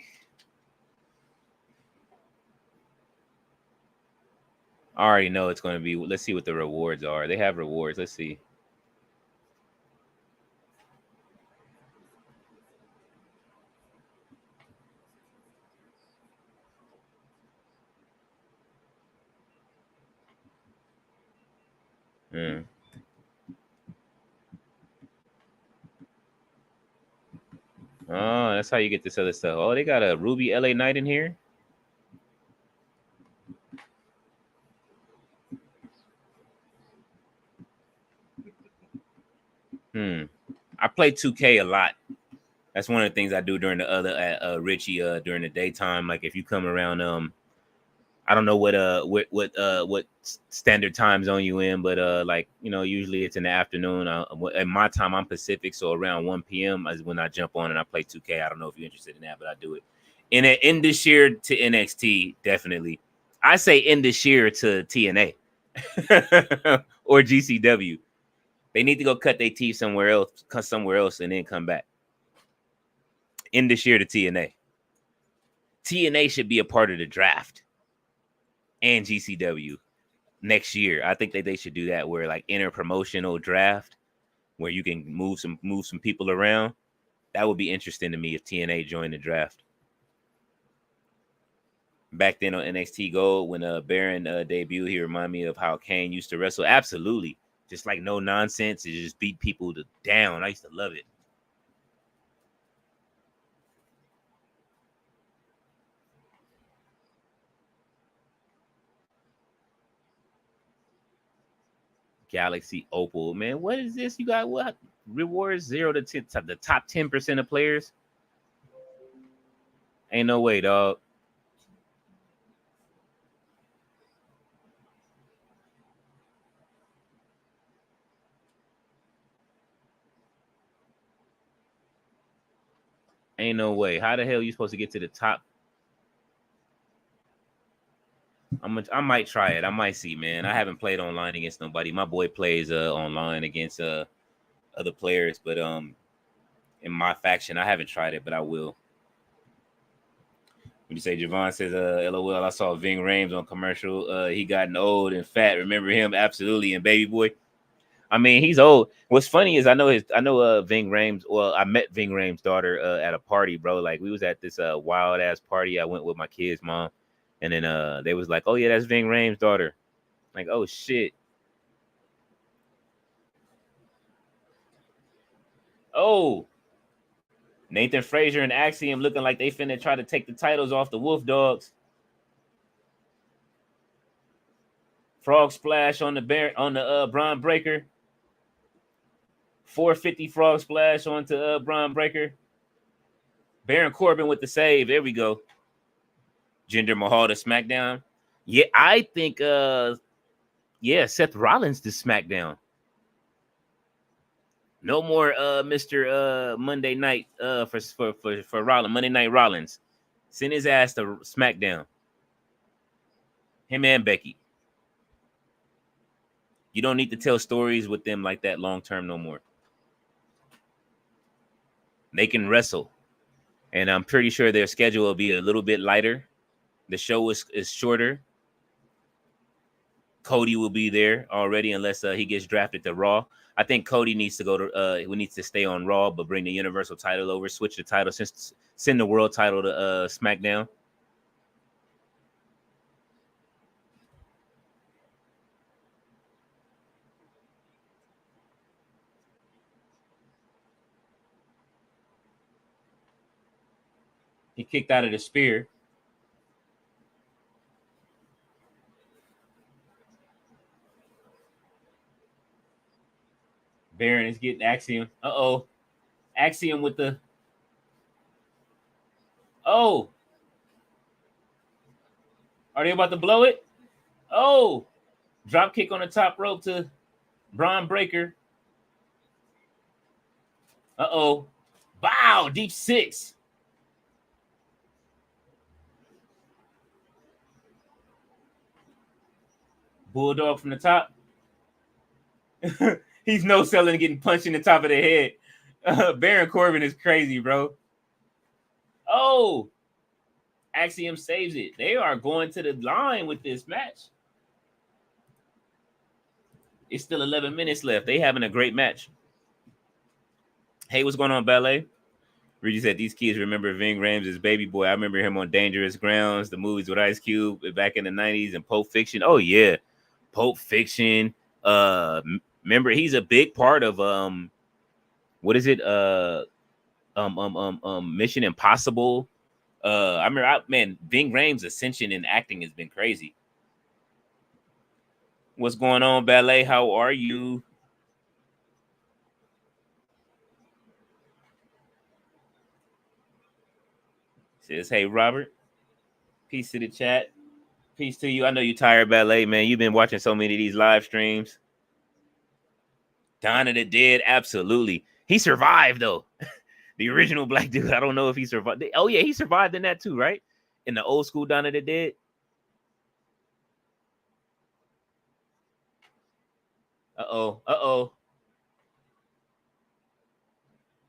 I already know it's going to be. Let's see what the rewards are. They have rewards. Let's see. Hmm. Oh, that's how you get this other stuff. Oh, they got a Ruby LA Knight in here. I play 2K a lot. That's one of the things I do during the other Richie during the daytime. Like if you come around, I don't know what standard time zone you in, but like you know, usually it's in the afternoon. At my time, I'm Pacific, so around 1 p.m. is when I jump on and I play 2K. I don't know if you're interested in that, but I do it. In this year to NXT, definitely. I say in this year to TNA or GCW. They need to go cut their teeth somewhere else, and then come back. In this year to TNA. TNA should be a part of the draft and GCW next year. I think that they should do that where like inter-promotional draft where you can move some people around. That would be interesting to me if TNA joined the draft. Back then on NXT Gold when Baron debuted, he reminded me of how Kane used to wrestle. Absolutely. Just like no nonsense. It just beat people down. I used to love it. Galaxy Opal, man. What is this? You got what? Rewards 0 to 10, the top 10% of players. Ain't no way, dog. Ain't no way. How the hell are you supposed to get to the top? I might try it. I might see, man. I haven't played online against nobody. My boy plays online against other players, but in my faction, I haven't tried it, but I will. When you say Javon says, LOL, I saw Ving Rhames on commercial. He gotten old and fat. Remember him? Absolutely. And Baby Boy. I mean, he's old. What's funny is I know Ving Rhames. Well, I met Ving Rhames' daughter at a party, bro. Like we was at this wild ass party. I went with my kid's mom, and then they was like, "Oh yeah, that's Ving Rhames' daughter." Like, oh shit. Oh, Nathan Frazier and Axiom looking like they finna try to take the titles off the Wolf Dogs. Frog splash on the Braun Breaker. 450 frog splash onto Braun Breaker. Baron Corbin with the save. There we go. Jinder Mahal to SmackDown. Yeah, I think Seth Rollins to SmackDown. No more Mr. Monday Night for Rollins. Monday Night Rollins. Send his ass to SmackDown. Him and Becky. You don't need to tell stories with them like that long term no more. They can wrestle. And I'm pretty sure their schedule will be a little bit lighter. The show is shorter. Cody will be there already unless he gets drafted to Raw. I think Cody needs to go to we need to stay on Raw, but bring the Universal title over, switch the title, send the world title to SmackDown. He kicked out of the spear. Baron is getting Axiom. Uh-oh. Axiom with the... Oh. Are they about to blow it? Oh. Drop kick on the top rope to Braun Breaker. Uh-oh. Wow. Deep six. Bulldog from the top. He's no selling getting punched in the top of the head. Baron Corbin is crazy, bro. Oh. Axiom saves it. They are going to the line with this match. It's still 11 minutes left. They having a great match. Hey, what's going on, Ballet? Reggie said these kids remember Ving Rhames as Baby Boy. I remember him on Dangerous Grounds, the movies with Ice Cube back in the 90s, and Pulp Fiction. Oh yeah, Pulp Fiction. Remember he's a big part of what is it? Mission Impossible. I remember, Ving Rhames' ascension in acting has been crazy. What's going on, Ballet? How are you? Says, hey, Robert. Peace to the chat. Peace to you. I know you're tired, Ballet, man. You've been watching so many of these live streams. Dawn of the Dead, absolutely. He survived, though. The original black dude, I don't know if he survived. Oh, yeah, he survived in that, too, right? In the old school Dawn of the Dead. Uh-oh. Uh-oh.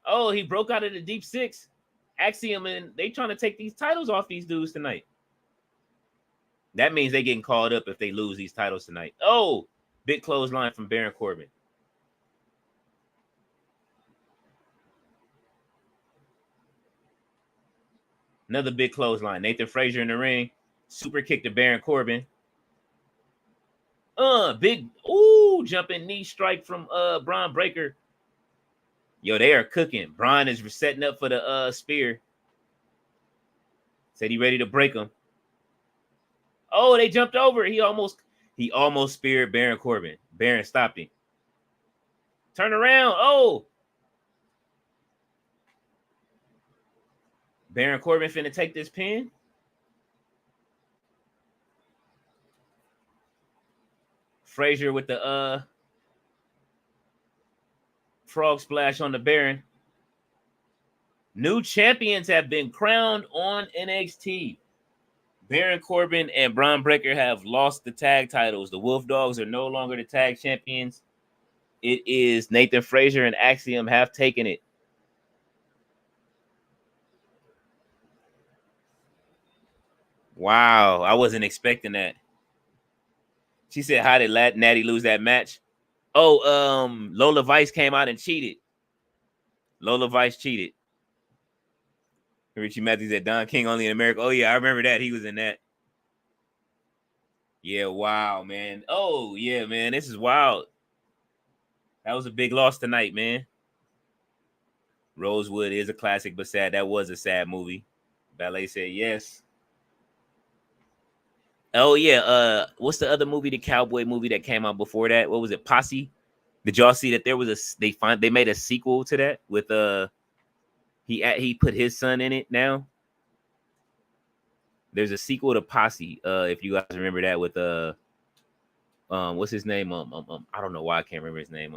Oh, he broke out of the deep six. Axiom, and they trying to take these titles off these dudes tonight. That means they getting called up if they lose these titles tonight. Oh, big clothesline from Baron Corbin. Another big clothesline. Nathan Frazier in the ring. Super kick to Baron Corbin. Big, jumping knee strike from Braun Breaker. Yo, they are cooking. Braun is setting up for the spear. Said he ready to break him. Oh, they jumped over. He almost speared Baron Corbin. Baron stopped him. Turn around. Oh. Baron Corbin finna take this pin. Frazier with the frog splash on the Baron. New champions have been crowned on NXT. Baron Corbin and Braun Breaker have lost the tag titles. The Wolf Dogs are no longer the tag champions. It is Nathan Frazier and Axiom have taken it. Wow, I wasn't expecting that. She said, how did Natty lose that match? Oh, Lola Vice came out and cheated. Lola Vice cheated. Richie Matthews said Don King only in America. Oh, yeah, I remember that. He was in that. Yeah, wow, man. Oh, yeah, man. This is wild. That was a big loss tonight, man. Rosewood is a classic, but sad. That was a sad movie. Ballet said yes. Oh yeah. What's the other movie? The cowboy movie that came out before that? What was it? Posse. Did y'all see that there was they made a sequel to that with he put his son in it now. There's a sequel to Posse. If you guys remember that with what's his name? I don't know why I can't remember his name.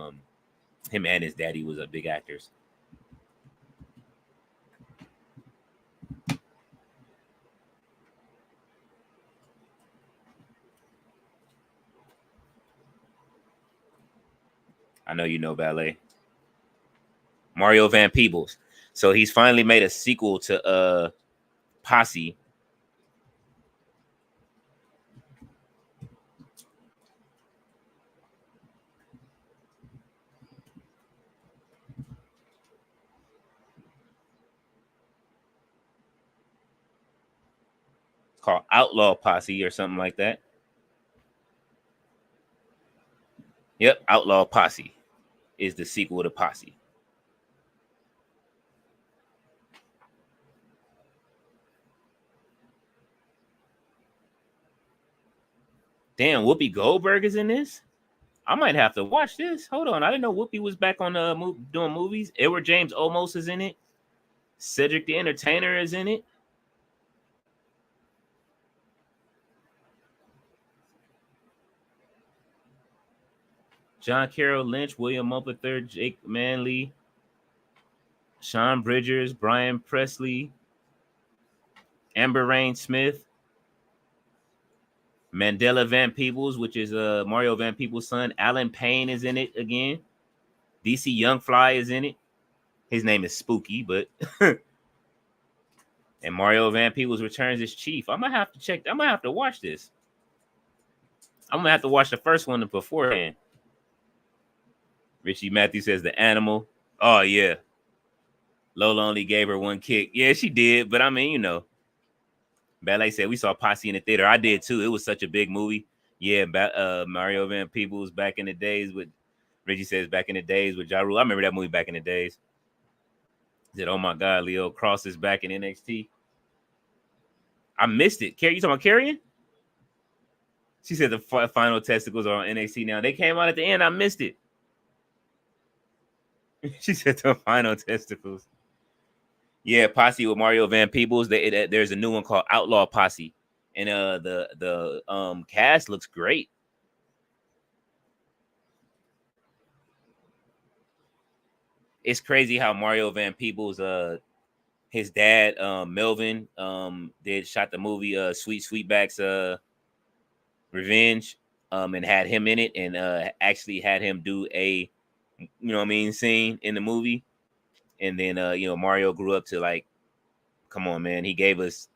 Him and his daddy was a big actors. I know you know Ballet. Mario Van Peebles. So he's finally made a sequel to Posse. It's called Outlaw Posse or something like that. Yep, Outlaw Posse is the sequel to Posse. Damn, Whoopi Goldberg is in this? I might have to watch this. Hold on. I didn't know Whoopi was back on doing movies. Edward James Olmos is in it. Cedric the Entertainer is in it. John Carroll Lynch, William Mumford, Jake Manley, Sean Bridgers, Brian Presley, Amber Rain Smith, Mandela Van Peebles, which is Mario Van Peebles' son. Alan Payne is in it again. DC Young Fly is in it. His name is Spooky, but and Mario Van Peebles returns as Chief. I'm gonna have to check. I'm gonna have to watch this. I'm gonna have to watch the first one beforehand. Richie Matthews says the animal. Oh yeah. Lola only gave her one kick. Yeah, she did, but I mean, you know. Ballet said we saw Posse in the theater. I did too. It was such a big movie. Yeah, Mario Van Peebles back in the days with Reggie says back in the days with Ja Rule. I remember that movie back in the days. He said, "Oh my God, Leo Cross is back in NXT." I missed it. Carrie, you talking about Carrion? She said the final testicles are on NXT now. They came out at the end. I missed it. She said the final testicles. Yeah, Posse with Mario Van Peebles. There's a new one called Outlaw Posse, and the cast looks great. It's crazy how Mario Van Peebles, his dad, Melvin, shot the movie Sweet Sweetback's Revenge, and had him in it, and actually had him do a, you know what I mean, scene in the movie. And then Mario grew up to like, come on, man, he gave us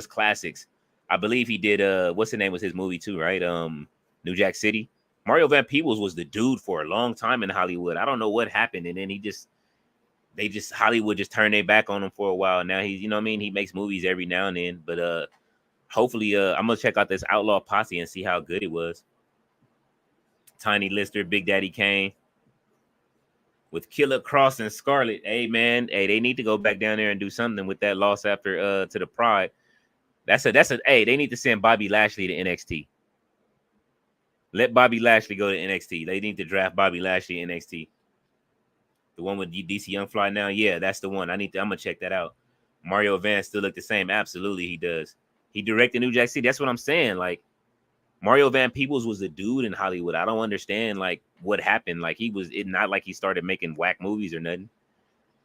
classics. I believe he did what's the name was his movie too, right? New Jack City. Mario Van Peebles was the dude for a long time in Hollywood. I don't know what happened, and then Hollywood just turned their back on him for a while. Now he's, you know what I mean, he makes movies every now and then, but hopefully I'm gonna check out this Outlaw Posse and see how good it was. Tiny Lister, Big Daddy Kane with Killer Cross and Scarlett. Hey man, hey, they need to go back down there and do something with that loss after to the Pride. That's a hey, they need to send Bobby Lashley to NXT. Let Bobby Lashley go to NXT. They need to draft Bobby Lashley in NXT. The one with DC Young Fly now, yeah, that's the one. I'm gonna check that out. Mario Van still look the same. Absolutely, he does. He directed New Jack City. That's what I'm saying. Like Mario Van Peebles was a dude in Hollywood. I don't understand like what happened. Like not like he started making whack movies or nothing.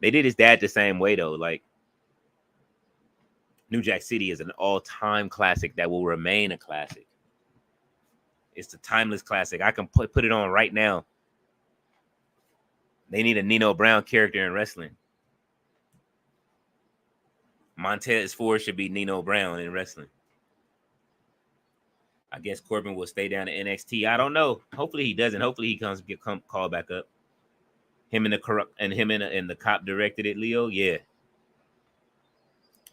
They did his dad the same way though. Like New Jack City is an all-time classic that will remain a classic. It's a timeless classic. I can put it on right now. They need a Nino Brown character in wrestling. Montez Ford should be Nino Brown in wrestling. I guess Corbin will stay down to NXT. I don't know. Hopefully he doesn't. Hopefully he get called back up. Him and the cop directed it. Leo, yeah.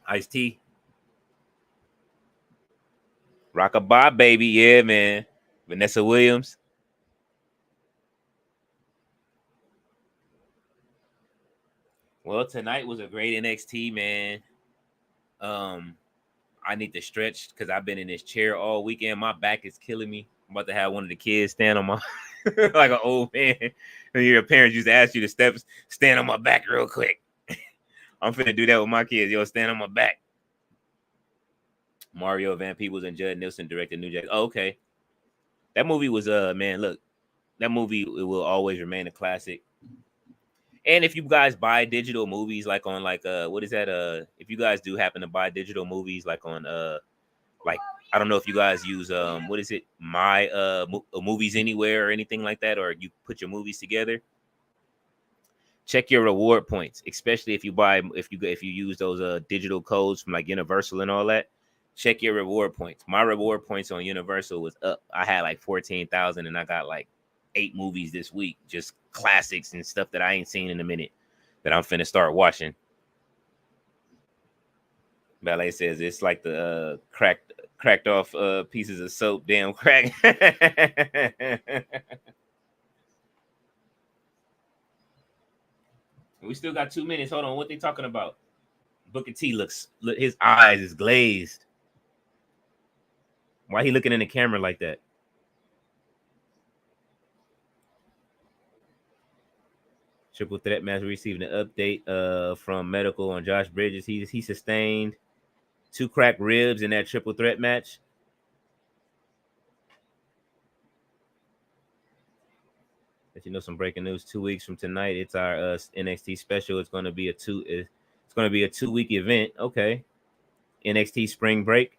Ice-T. Rockabye, baby, yeah, man. Vanessa Williams. Well, tonight was a great NXT, man. Um, I need to stretch because I've been in this chair all weekend. My back is killing me. I'm about to have one of the kids stand on my like an old man. And your parents used to ask you to stand on my back real quick. I'm finna do that with my kids. Yo, stand on my back. Mario Van Peebles and Judd Nelson directed New Jack. Oh, okay. That movie was man, look, that movie it will always remain a classic. And if you guys buy digital movies like on like what is that? If you guys do happen to buy digital movies like on like I don't know if you guys use what is it? My movies anywhere or anything like that, or you put your movies together. Check your reward points, especially if you use those digital codes from like Universal and all that. Check your reward points. My reward points on Universal was up. I had like 14,000 and I got like 8 movies this week, just classics and stuff that I ain't seen in a minute that I'm finna start watching. Ballet says it's like the cracked off pieces of soap, damn crack. We still got 2 minutes. Hold on, what they talking about? Booker T his eyes is glazed. Why he looking in the camera like that? Triple threat match receiving an update from medical on Josh Bridges. He sustained 2 cracked ribs in that triple threat match. Let you know some breaking news. 2 weeks from tonight, it's our NXT special. It's going to be a 2-week event. Okay, NXT Spring Break.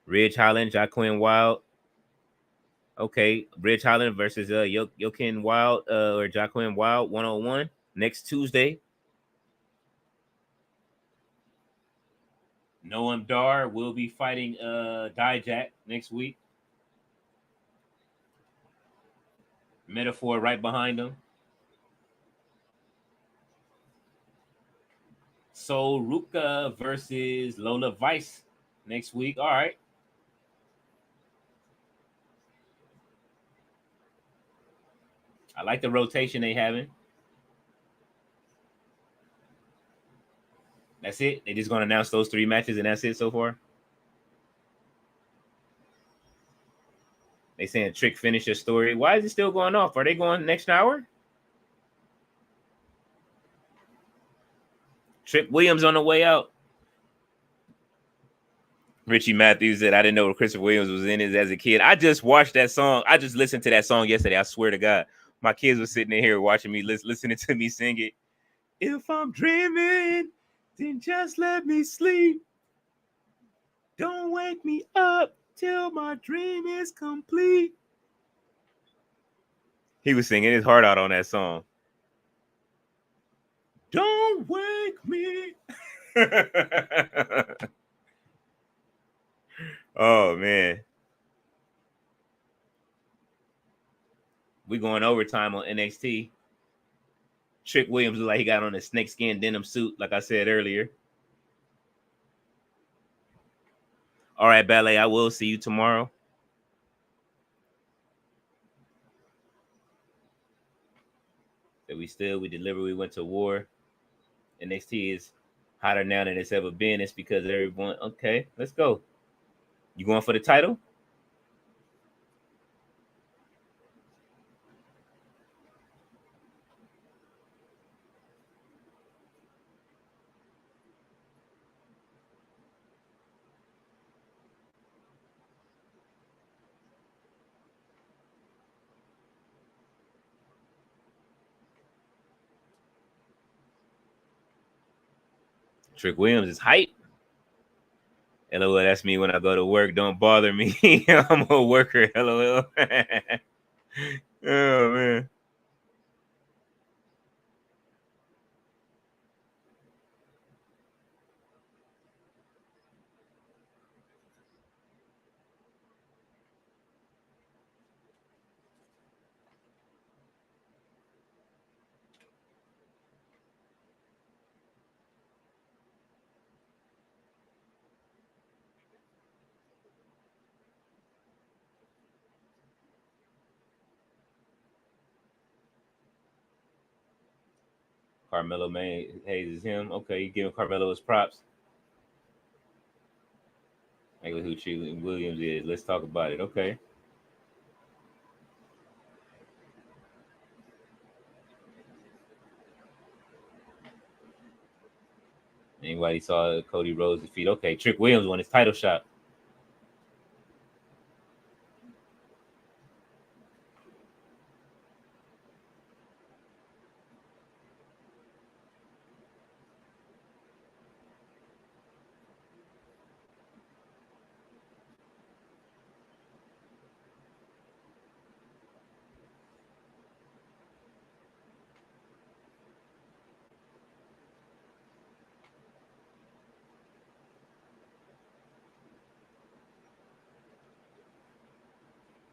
Ridge Holland, Jaquin Wild. Okay, Ridge Holland versus Joaquin Wild or Jaquin Wild 1-on-1 next Tuesday. Noam Dar will be fighting Dijak next week. Metaphor right behind him. So Ruka versus Lola Vice next week. All right. I like the rotation they having. That's it. They just gonna announce those 3 matches and that's it so far. They saying Trick finish your story. Why is it still going off? Are they going next hour? Trick Williams on the way out. Richie Matthews said, I didn't know Christopher Williams was in it as a kid. I just watched that song. I just listened to that song yesterday. I swear to God. My kids were sitting in here watching me, listening to me sing it. If I'm dreaming, then just let me sleep. Don't wake me up till my dream is complete. He was singing his heart out on that song. Don't wake me. Oh, man. We going overtime on NXT. Trick Williams looked like he got on a snakeskin denim suit, like I said earlier. All right, Ballet, I will see you tomorrow. That we deliver, we went to war. NXT is hotter now than it's ever been. It's because everyone, okay, let's go. You going for the title? Trick Williams is hype. LOL, that's me when I go to work. Don't bother me. I'm a worker. LOL. Oh, man. Carmelo Hayes is him. Okay, you giving Carmelo his props. Like who Treat Williams is. Let's talk about it. Okay. Anybody saw Cody Rhodes defeat? Okay, Trick Williams won his title shot.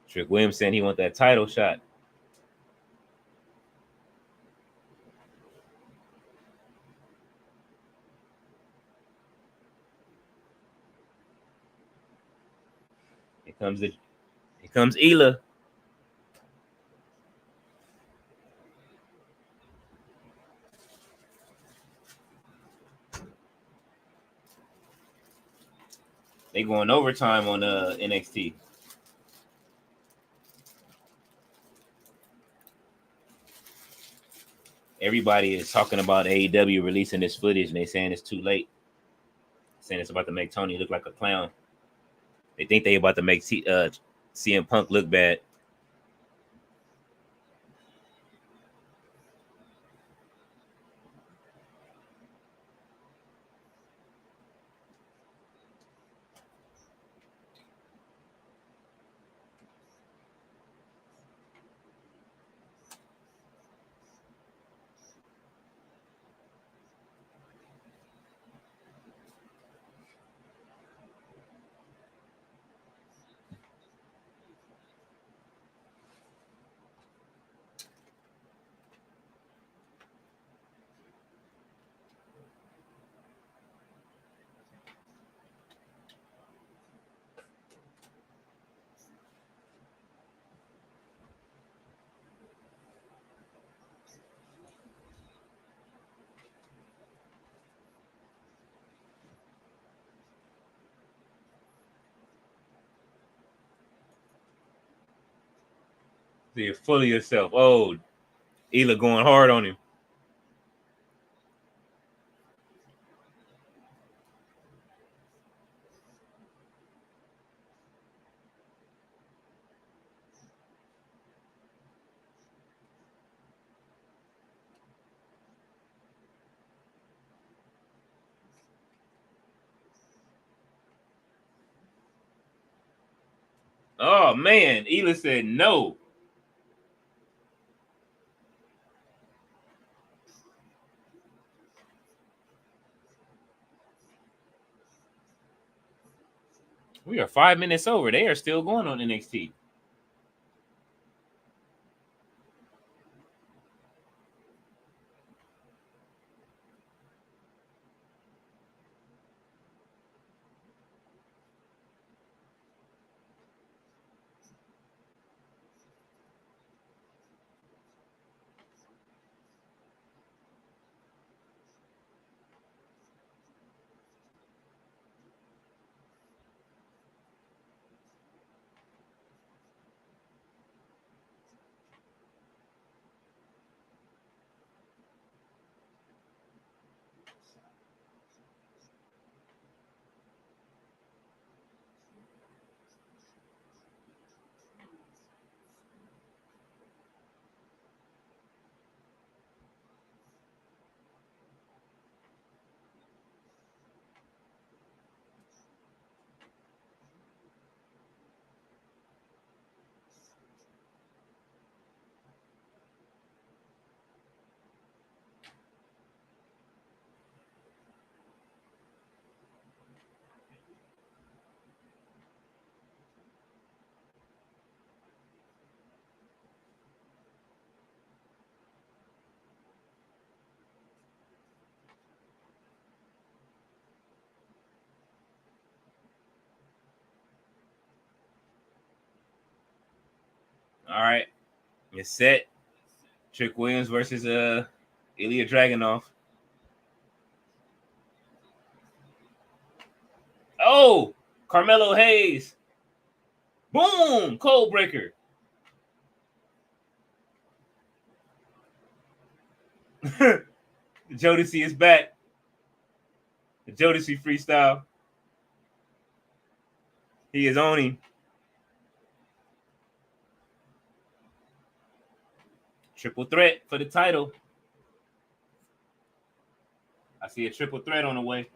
Trick Williams saying he want that title shot. Here comes Ela. They going overtime on NXT. Everybody is talking about AEW releasing this footage, and they saying it's too late. Saying it's about to make Tony look like a clown. They think they about to make CM Punk look bad. So you're full of yourself. Oh, Ela going hard on him. Oh man, Ela said no. We are 5 minutes over. They are still going on NXT. All right, it's set. Trick Williams versus Ilya Dragunov. Oh, Carmelo Hayes. Boom, cold breaker. Jodeci is back. The Jodeci freestyle. He is owning. Triple threat for the title. I see a triple threat on the way.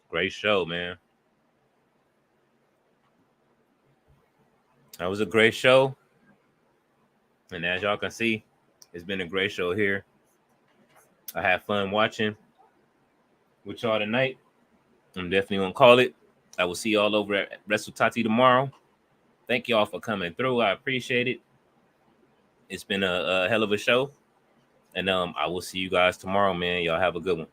Great show, man. That was a great show. And as y'all can see, it's been a great show here. I had fun watching with y'all tonight. I'm definitely going to call it. I will see y'all over at WrestleTati tomorrow. Thank y'all for coming through. I appreciate it. It's been a hell of a show. And I will see you guys tomorrow, man. Y'all have a good one.